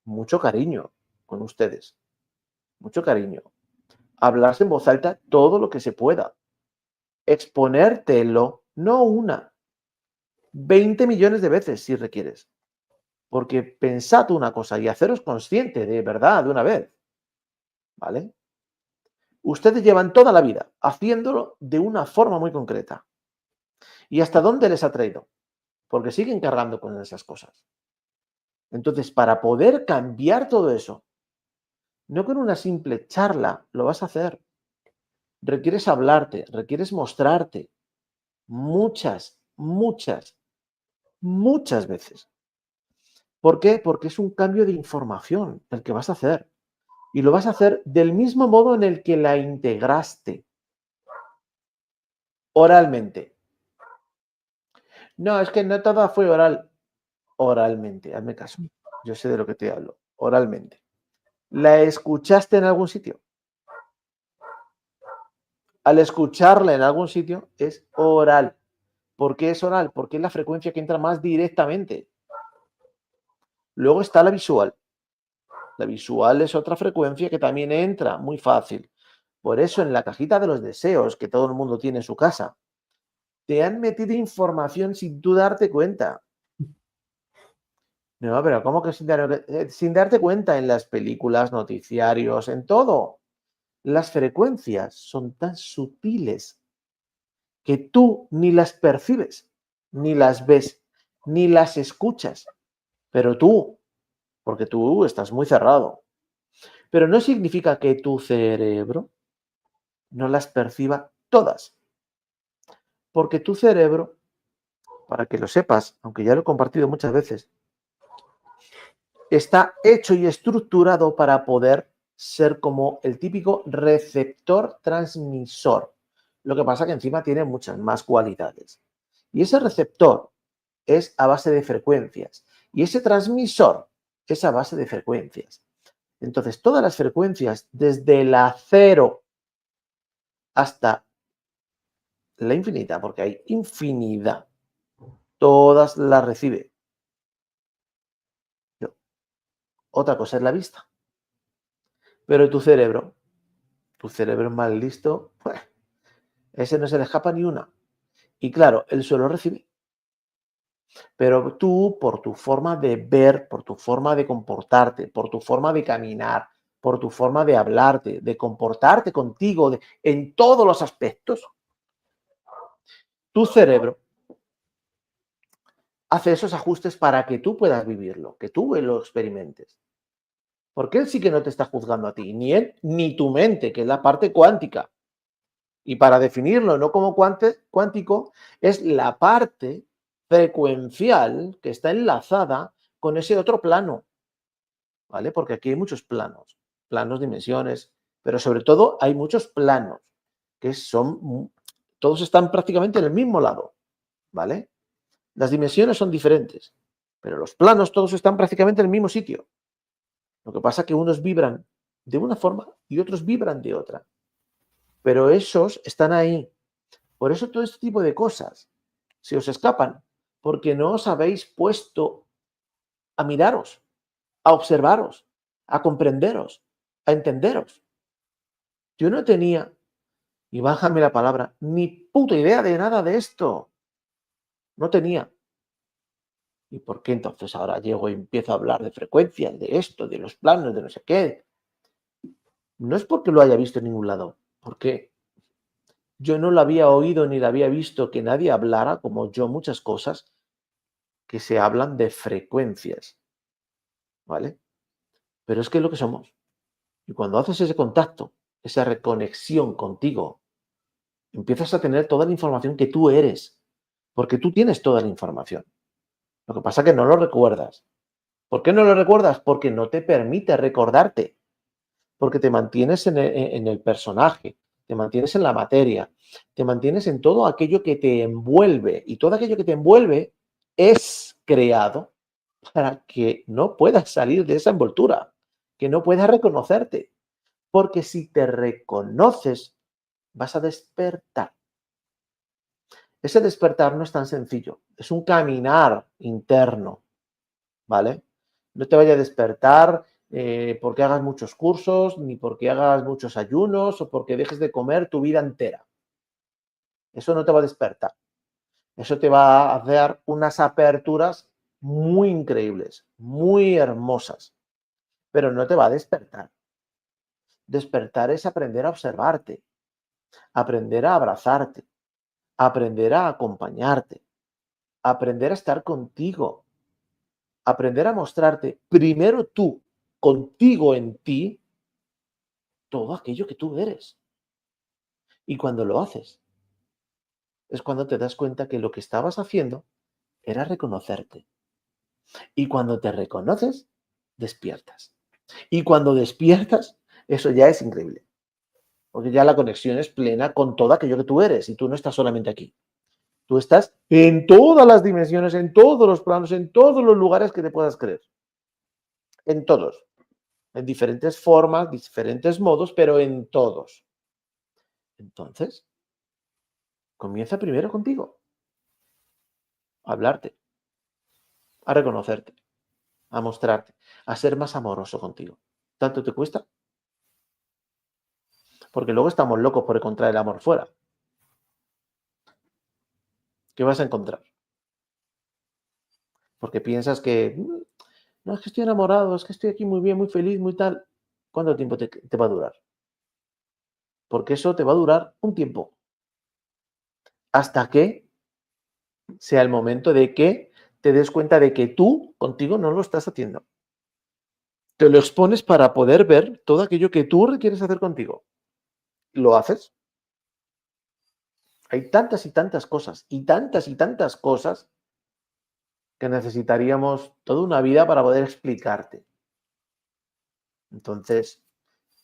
mucho cariño con ustedes, mucho cariño. Hablarse en voz alta todo lo que se pueda. Exponértelo, no una, 20 millones de veces si requieres. Porque pensad una cosa y haceros consciente de verdad de una vez. ¿Vale? Ustedes llevan toda la vida haciéndolo de una forma muy concreta. ¿Y hasta dónde les ha traído? Porque siguen cargando con esas cosas. Entonces, para poder cambiar todo eso, no con una simple charla lo vas a hacer. Requieres hablarte, requieres mostrarte muchas, muchas, muchas veces. ¿Por qué? Porque es un cambio de información el que vas a hacer. Y lo vas a hacer del mismo modo en el que la integraste oralmente. No, es que no toda fue oral. Oralmente, hazme caso. Yo sé de lo que te hablo. Oralmente. ¿La escuchaste en algún sitio? Al escucharla en algún sitio es oral. ¿Por qué es oral? Porque es la frecuencia que entra más directamente. Luego está la visual. La visual es otra frecuencia que también entra muy fácil. Por eso en la cajita de los deseos que todo el mundo tiene en su casa, te han metido información sin tú darte cuenta. No, pero ¿cómo que sin darte cuenta? En las películas, noticiarios, en todo. Las frecuencias son tan sutiles que tú ni las percibes, ni las ves, ni las escuchas. Pero tú, porque tú estás muy cerrado. Pero no significa que tu cerebro no las perciba todas. Porque tu cerebro, para que lo sepas, aunque ya lo he compartido muchas veces, está hecho y estructurado para poder ser como el típico receptor transmisor. Lo que pasa que encima tiene muchas más cualidades. Y ese receptor es a base de frecuencias. Y ese transmisor es a base de frecuencias. Entonces, todas las frecuencias, desde la cero hasta la infinita, porque hay infinidad, todas las recibe. Otra cosa es la vista. Pero tu cerebro es más listo, pues, ese no se le escapa ni una. Y claro, él solo recibe. Pero tú, por tu forma de ver, por tu forma de comportarte, por tu forma de caminar, por tu forma de hablarte, de comportarte contigo, en todos los aspectos, tu cerebro hace esos ajustes para que tú puedas vivirlo, que tú lo experimentes. Porque él sí que no te está juzgando a ti, ni él ni tu mente, que es la parte cuántica. Y para definirlo no como cuántico, es la parte frecuencial que está enlazada con ese otro plano, ¿vale? Porque aquí hay muchos planos, dimensiones, pero sobre todo hay muchos planos que todos están prácticamente en el mismo lado, ¿vale? Las dimensiones son diferentes, pero los planos todos están prácticamente en el mismo sitio. Lo que pasa es que unos vibran de una forma y otros vibran de otra. Pero esos están ahí. Por eso todo este tipo de cosas se os escapan, porque no os habéis puesto a miraros, a observaros, a comprenderos, a entenderos. Yo no tenía, y bájame la palabra, ni puta idea de nada de esto. No tenía. ¿Y por qué entonces ahora llego y empiezo a hablar de frecuencias, de esto, de los planos, de no sé qué? No es porque lo haya visto en ningún lado, porque yo no lo había oído ni lo había visto que nadie hablara, como yo, muchas cosas que se hablan de frecuencias, ¿vale? Pero es que es lo que somos. Y cuando haces ese contacto, esa reconexión contigo, empiezas a tener toda la información que tú eres, porque tú tienes toda la información. Lo que pasa es que no lo recuerdas. ¿Por qué no lo recuerdas? Porque no te permite recordarte, porque te mantienes en el personaje, te mantienes en la materia, te mantienes en todo aquello que te envuelve, y todo aquello que te envuelve es creado para que no puedas salir de esa envoltura, que no puedas reconocerte, porque si te reconoces, vas a despertar. Ese despertar no es tan sencillo, es un caminar interno, ¿vale? No te vaya a despertar porque hagas muchos cursos, ni porque hagas muchos ayunos o porque dejes de comer tu vida entera. Eso no te va a despertar. Eso te va a hacer unas aperturas muy increíbles, muy hermosas, pero no te va a despertar. Despertar es aprender a observarte, aprender a abrazarte, aprender a acompañarte, aprender a estar contigo, aprender a mostrarte primero tú, contigo en ti, todo aquello que tú eres. Y cuando lo haces, es cuando te das cuenta que lo que estabas haciendo era reconocerte. Y cuando te reconoces, despiertas. Y cuando despiertas, eso ya es increíble. Porque ya la conexión es plena con todo aquello que tú eres. Y tú no estás solamente aquí. Tú estás en todas las dimensiones, en todos los planos, en todos los lugares que te puedas creer. En todos. En diferentes formas, diferentes modos, pero en todos. Entonces, comienza primero contigo. A hablarte, a reconocerte, a mostrarte, a ser más amoroso contigo. ¿Tanto te cuesta? Porque luego estamos locos por encontrar el amor fuera. ¿Qué vas a encontrar? Porque piensas que, no, es que estoy enamorado, es que estoy aquí muy bien, muy feliz, muy tal. ¿Cuánto tiempo te va a durar? Porque eso te va a durar un tiempo. Hasta que sea el momento de que te des cuenta de que tú contigo no lo estás haciendo. Te lo expones para poder ver todo aquello que tú requieres hacer contigo. ¿Lo haces? Hay tantas y tantas cosas que necesitaríamos toda una vida para poder explicarte. Entonces,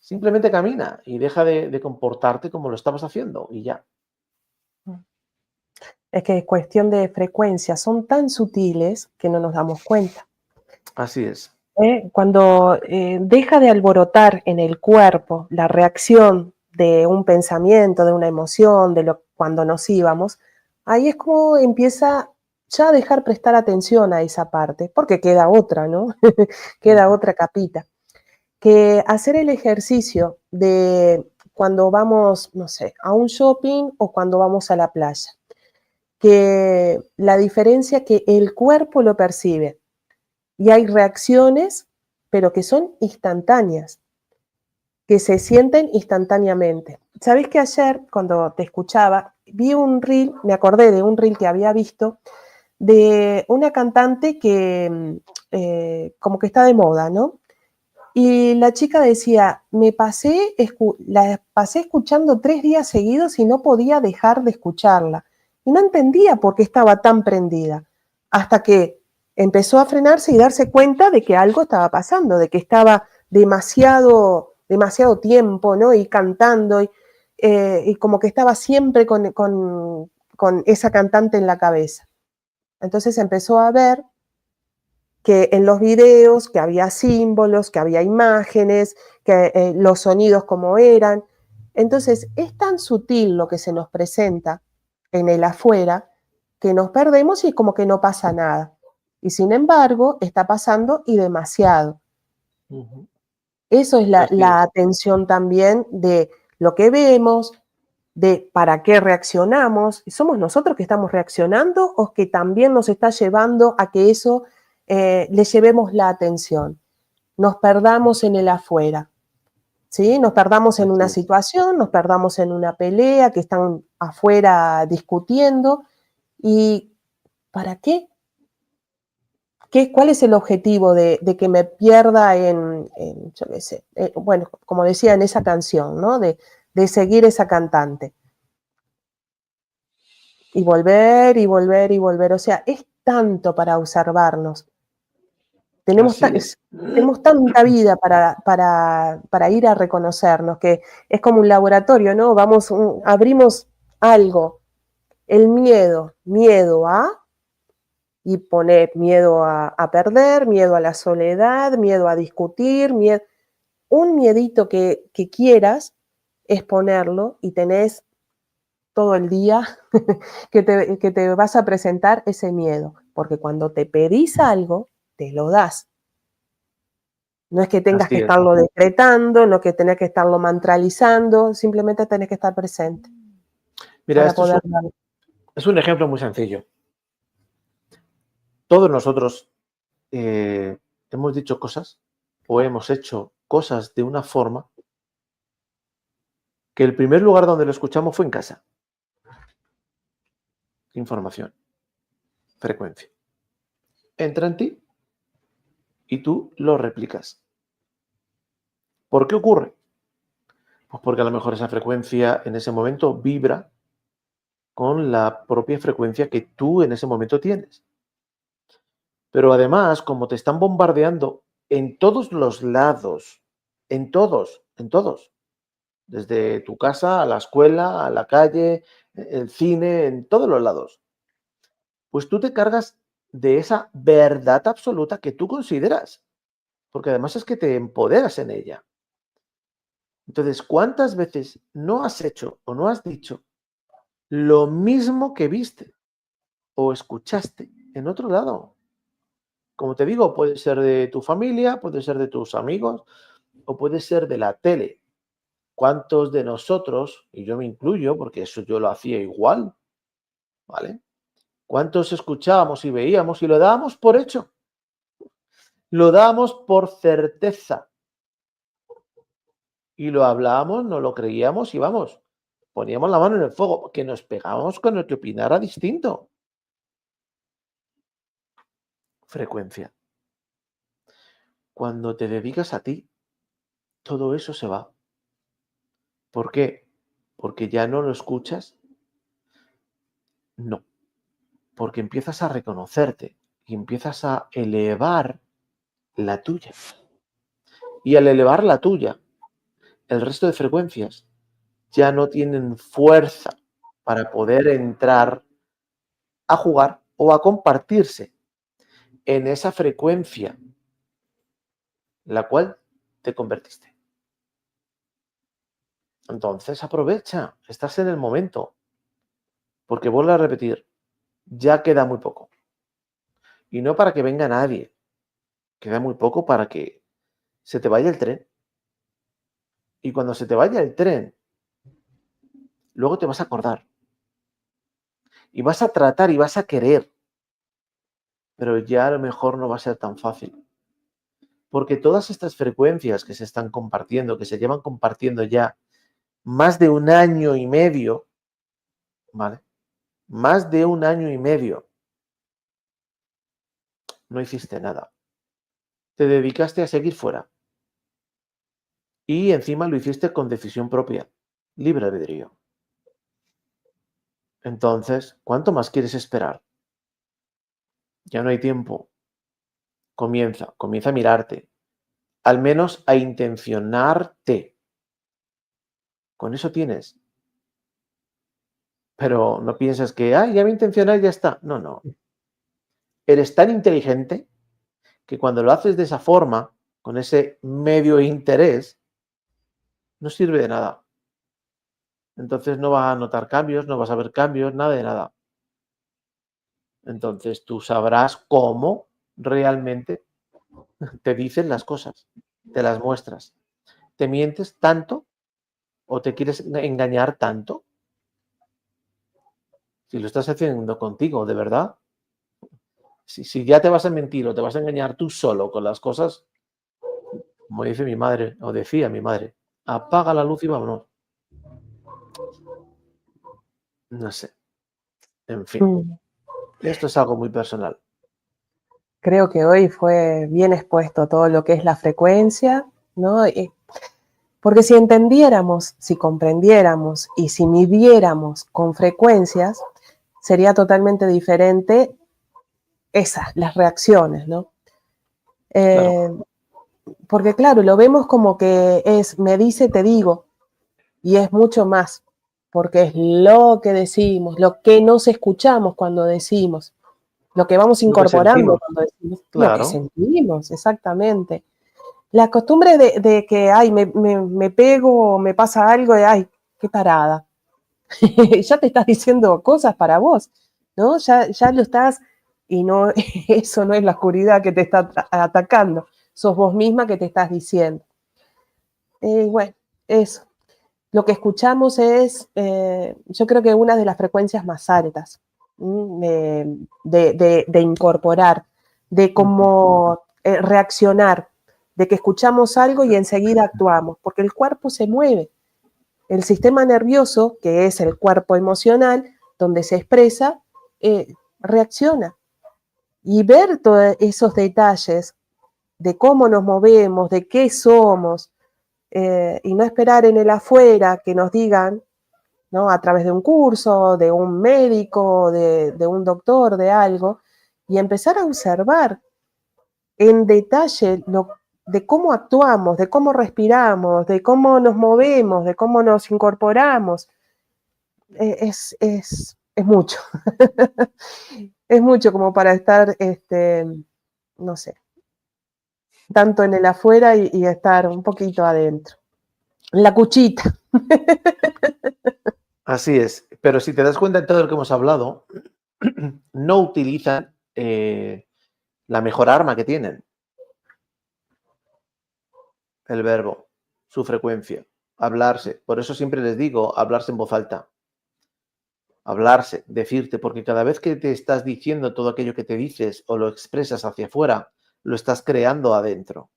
simplemente camina y deja de comportarte como lo estabas haciendo y ya. Es que es cuestión de frecuencia, son tan sutiles que no nos damos cuenta. Así es. Cuando deja de alborotar en el cuerpo la reacción de un pensamiento, de una emoción, cuando nos íbamos, ahí es como empieza ya a dejar prestar atención a esa parte, porque queda otra, ¿no? Queda otra capita. Que hacer el ejercicio de cuando vamos, no sé, a un shopping o cuando vamos a la playa, que la diferencia que el cuerpo lo percibe y hay reacciones, pero que son instantáneas, que se sienten instantáneamente. Sabés que ayer, cuando te escuchaba, vi un reel, me acordé de un reel que había visto de una cantante que como que está de moda, ¿no? Y la chica decía, la pasé escuchando 3 días seguidos y no podía dejar de escucharla. Y no entendía por qué estaba tan prendida, hasta que empezó a frenarse y darse cuenta de que algo estaba pasando, de que estaba demasiado demasiado tiempo, ¿no? Y cantando, y como que estaba siempre con esa cantante en la cabeza. Entonces empezó a ver que en los videos, que había símbolos, que había imágenes, que los sonidos como eran. Entonces es tan sutil lo que se nos presenta en el afuera que nos perdemos y es como que no pasa nada. Y sin embargo, está pasando y demasiado. Ujú. Eso es Así la es. atención también de lo que vemos, de para qué reaccionamos. ¿Somos nosotros que estamos reaccionando o que también nos está llevando a que eso le llevemos la atención? Nos perdamos en el afuera, ¿sí? Nos perdamos en Así una es. situación, nos perdamos en una pelea, que están afuera discutiendo. ¿Y para qué? ¿Cuál es el objetivo de que me pierda yo qué sé, bueno, como decía en esa canción, ¿no? De seguir esa cantante. Y volver y volver y volver. O sea, es tanto para observarnos. Tenemos, Así es. tenemos tanta vida para ir a reconocernos, que es como un laboratorio, ¿no? Vamos, abrimos algo, el miedo a, y poner miedo a perder, miedo a la soledad, miedo a discutir, un miedito que quieras es ponerlo y tenés todo el día que te vas a presentar ese miedo, porque cuando te pedís algo, te lo das. No es que tengas que Así es. estarlo decretando, no que tenés que estarlo mantralizando, simplemente tenés que estar presente Mira, para esto poder darlo. es un ejemplo muy sencillo. Todos nosotros hemos dicho cosas o hemos hecho cosas de una forma que el primer lugar donde lo escuchamos fue en casa. Información, frecuencia. Entra en ti y tú lo replicas. ¿Por qué ocurre? Pues porque a lo mejor esa frecuencia en ese momento vibra con la propia frecuencia que tú en ese momento tienes. Pero además, como te están bombardeando en todos los lados, en todos, desde tu casa a la escuela, a la calle, el cine, en todos los lados, pues tú te cargas de esa verdad absoluta que tú consideras, porque además es que te empoderas en ella. Entonces, ¿cuántas veces no has hecho o no has dicho lo mismo que viste o escuchaste en otro lado? Como te digo, puede ser de tu familia, puede ser de tus amigos o puede ser de la tele. ¿Cuántos de nosotros, y yo me incluyo porque eso yo lo hacía igual, ¿vale? ¿Cuántos escuchábamos y veíamos y lo dábamos por hecho? Lo dábamos por certeza y lo hablábamos, no lo creíamos y vamos, poníamos la mano en el fuego, que nos pegábamos con el que opinara distinto. Frecuencia. Cuando te dedicas a ti, todo eso se va. ¿Por qué? ¿Porque ya no lo escuchas? No, porque empiezas a reconocerte y empiezas a elevar la tuya. Y al elevar la tuya, el resto de frecuencias ya no tienen fuerza para poder entrar a jugar o a compartirse en esa frecuencia la cual te convertiste. Entonces aprovecha, estás en el momento, porque vuelvo a repetir, ya queda muy poco. Y no para que venga nadie, queda muy poco para que se te vaya el tren. Y cuando se te vaya el tren, luego te vas a acordar. Y vas a tratar y vas a querer, pero ya a lo mejor no va a ser tan fácil. Porque todas estas frecuencias que se están compartiendo, que se llevan compartiendo ya más de un año y medio, ¿vale? Más de un año y medio, no hiciste nada. Te dedicaste a seguir fuera. Y encima lo hiciste con decisión propia, libre albedrío. Entonces, ¿cuánto más quieres esperar? Ya no hay tiempo. Comienza a mirarte, al menos a intencionarte. Con eso tienes. Pero no pienses que, ya me intencioné y ya está. No, no. Eres tan inteligente que cuando lo haces de esa forma, con ese medio interés, no sirve de nada. Entonces no vas a notar cambios, no vas a ver cambios, nada de nada. Entonces tú sabrás cómo realmente te dicen las cosas, te las muestras. ¿Te mientes tanto o te quieres engañar tanto? Si lo estás haciendo contigo, de verdad, si ya te vas a mentir o te vas a engañar tú solo con las cosas, como dice mi madre, o decía mi madre, apaga la luz y vámonos. No sé, en fin, Mm. esto es algo muy personal. Creo que hoy fue bien expuesto todo lo que es la frecuencia, ¿no? Porque si entendiéramos, si comprendiéramos y si midiéramos con frecuencias, sería totalmente diferente las reacciones, ¿no? Claro, Eh, porque claro, lo vemos como que es me dice, te digo, y es mucho más, porque es lo que decimos, lo que nos escuchamos cuando decimos, lo que vamos lo que incorporando sentimos, cuando decimos, lo que claro, sentimos, exactamente. La costumbre de que, ay, me pego o me pasa algo, de, ay, qué tarada. Ya te estás diciendo cosas para vos, ¿no? Ya lo estás, y no, eso no es la oscuridad que te está atacando, sos vos misma que te estás diciendo. Bueno, eso. Lo que escuchamos es, yo creo que una de las frecuencias más altas de incorporar, de cómo reaccionar, de que escuchamos algo y enseguida actuamos, porque el cuerpo se mueve. El sistema nervioso, que es el cuerpo emocional, donde se expresa, reacciona. Y ver todos esos detalles de cómo nos movemos, de qué somos, y no esperar en el afuera que nos digan, ¿no? A través de un curso, de un médico, de un doctor, de algo, y empezar a observar en detalle de cómo actuamos, de cómo respiramos, de cómo nos movemos, de cómo nos incorporamos. Es mucho. Es mucho como para estar, no sé, tanto en el afuera y estar un poquito adentro. En la cuchita. así es. Pero si te das cuenta de todo lo que hemos hablado, no utilizan la mejor arma que tienen, el verbo, su frecuencia, hablarse. Por eso siempre les digo, hablarse en voz alta, hablarse, decirte, porque cada vez que te estás diciendo todo aquello que te dices o lo expresas hacia afuera, lo estás creando adentro.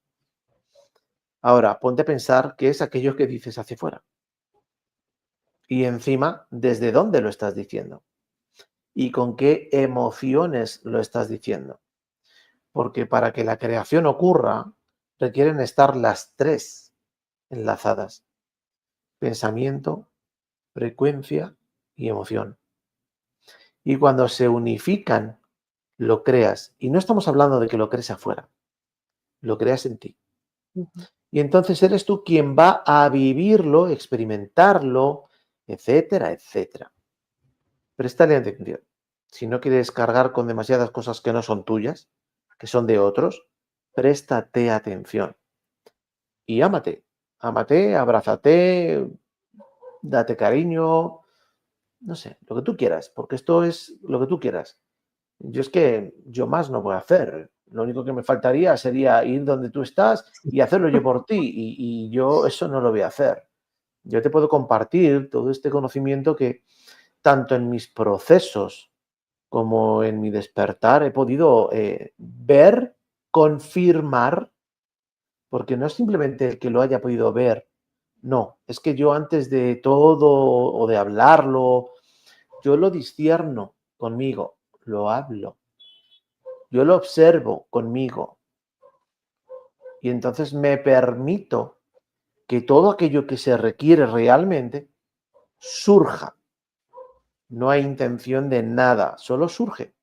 Ahora, ponte a pensar qué es aquello que dices hacia afuera. Y encima, ¿desde dónde lo estás diciendo? ¿Y con qué emociones lo estás diciendo? Porque para que la creación ocurra, requieren estar las tres enlazadas: pensamiento, frecuencia y emoción. Y cuando se unifican, lo creas. Y no estamos hablando de que lo crees afuera, lo creas en ti. Y entonces eres tú quien va a vivirlo, experimentarlo, etcétera, etcétera. Préstale atención. Si no quieres cargar con demasiadas cosas que no son tuyas, que son de otros, préstate atención. Y ámate. Ámate, abrázate, date cariño, no sé, lo que tú quieras, porque esto es lo que tú quieras. Yo más no voy a hacer. Lo único que me faltaría sería ir donde tú estás y hacerlo yo por ti. Y yo eso no lo voy a hacer. Yo te puedo compartir todo este conocimiento que tanto en mis procesos como en mi despertar he podido ver, confirmar, porque no es simplemente que lo haya podido ver, no, es que yo antes de todo o de hablarlo, yo lo discierno conmigo, lo hablo, yo lo observo conmigo y entonces me permito que todo aquello que se requiere realmente surja. No hay intención de nada, solo surge.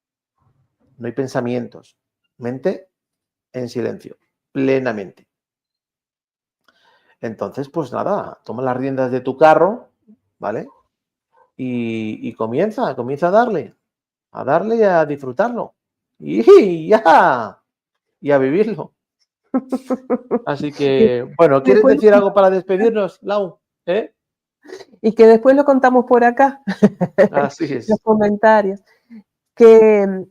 No hay pensamientos. Mente en silencio, plenamente. Entonces, pues nada, toma las riendas de tu carro, ¿vale? Y comienza a darle y a disfrutarlo. Y ya, y a vivirlo. Así que, bueno, ¿quieres Después, decir algo para despedirnos, Lau? ¿Eh? y que después lo contamos por acá, Así los es. comentarios, que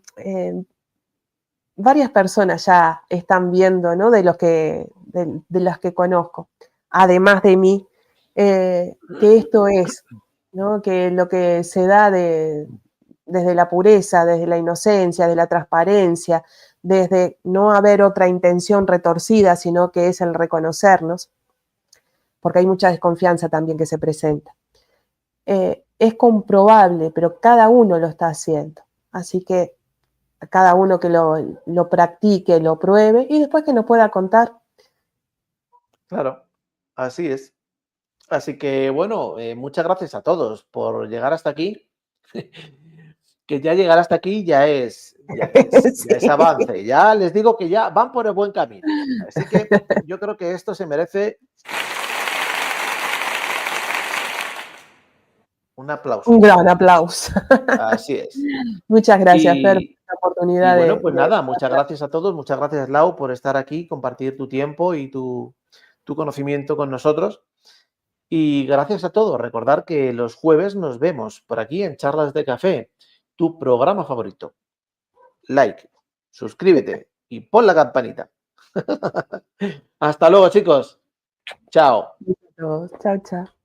varias personas ya están viendo, ¿no? De los que conozco, además de mí, que esto es, ¿no? Que lo que se da desde la pureza, desde la inocencia, de la transparencia, desde no haber otra intención retorcida, sino que es el reconocernos, porque hay mucha desconfianza también que se presenta. Es comprobable, pero cada uno lo está haciendo. Así que cada uno que lo practique, lo pruebe y después que nos pueda contar. Claro, así es. Así que, bueno, muchas gracias a todos por llegar hasta aquí. Que ya llegar hasta aquí ya es Sí. avance. Ya les digo que ya van por el buen camino. Así que yo creo que esto se merece un Un aplauso. gran aplauso. Así es. Muchas gracias, Fer, por Y, la y oportunidad bueno, pues de nada, muchas gracias a todos. Muchas gracias, Lau, por estar aquí, compartir tu tiempo y tu conocimiento con nosotros. Y gracias a todos. Recordar que los jueves nos vemos por aquí en Charlas de Café, tu programa favorito. Like, suscríbete y pon la campanita. Hasta luego, chicos. Chao. Chao, chao.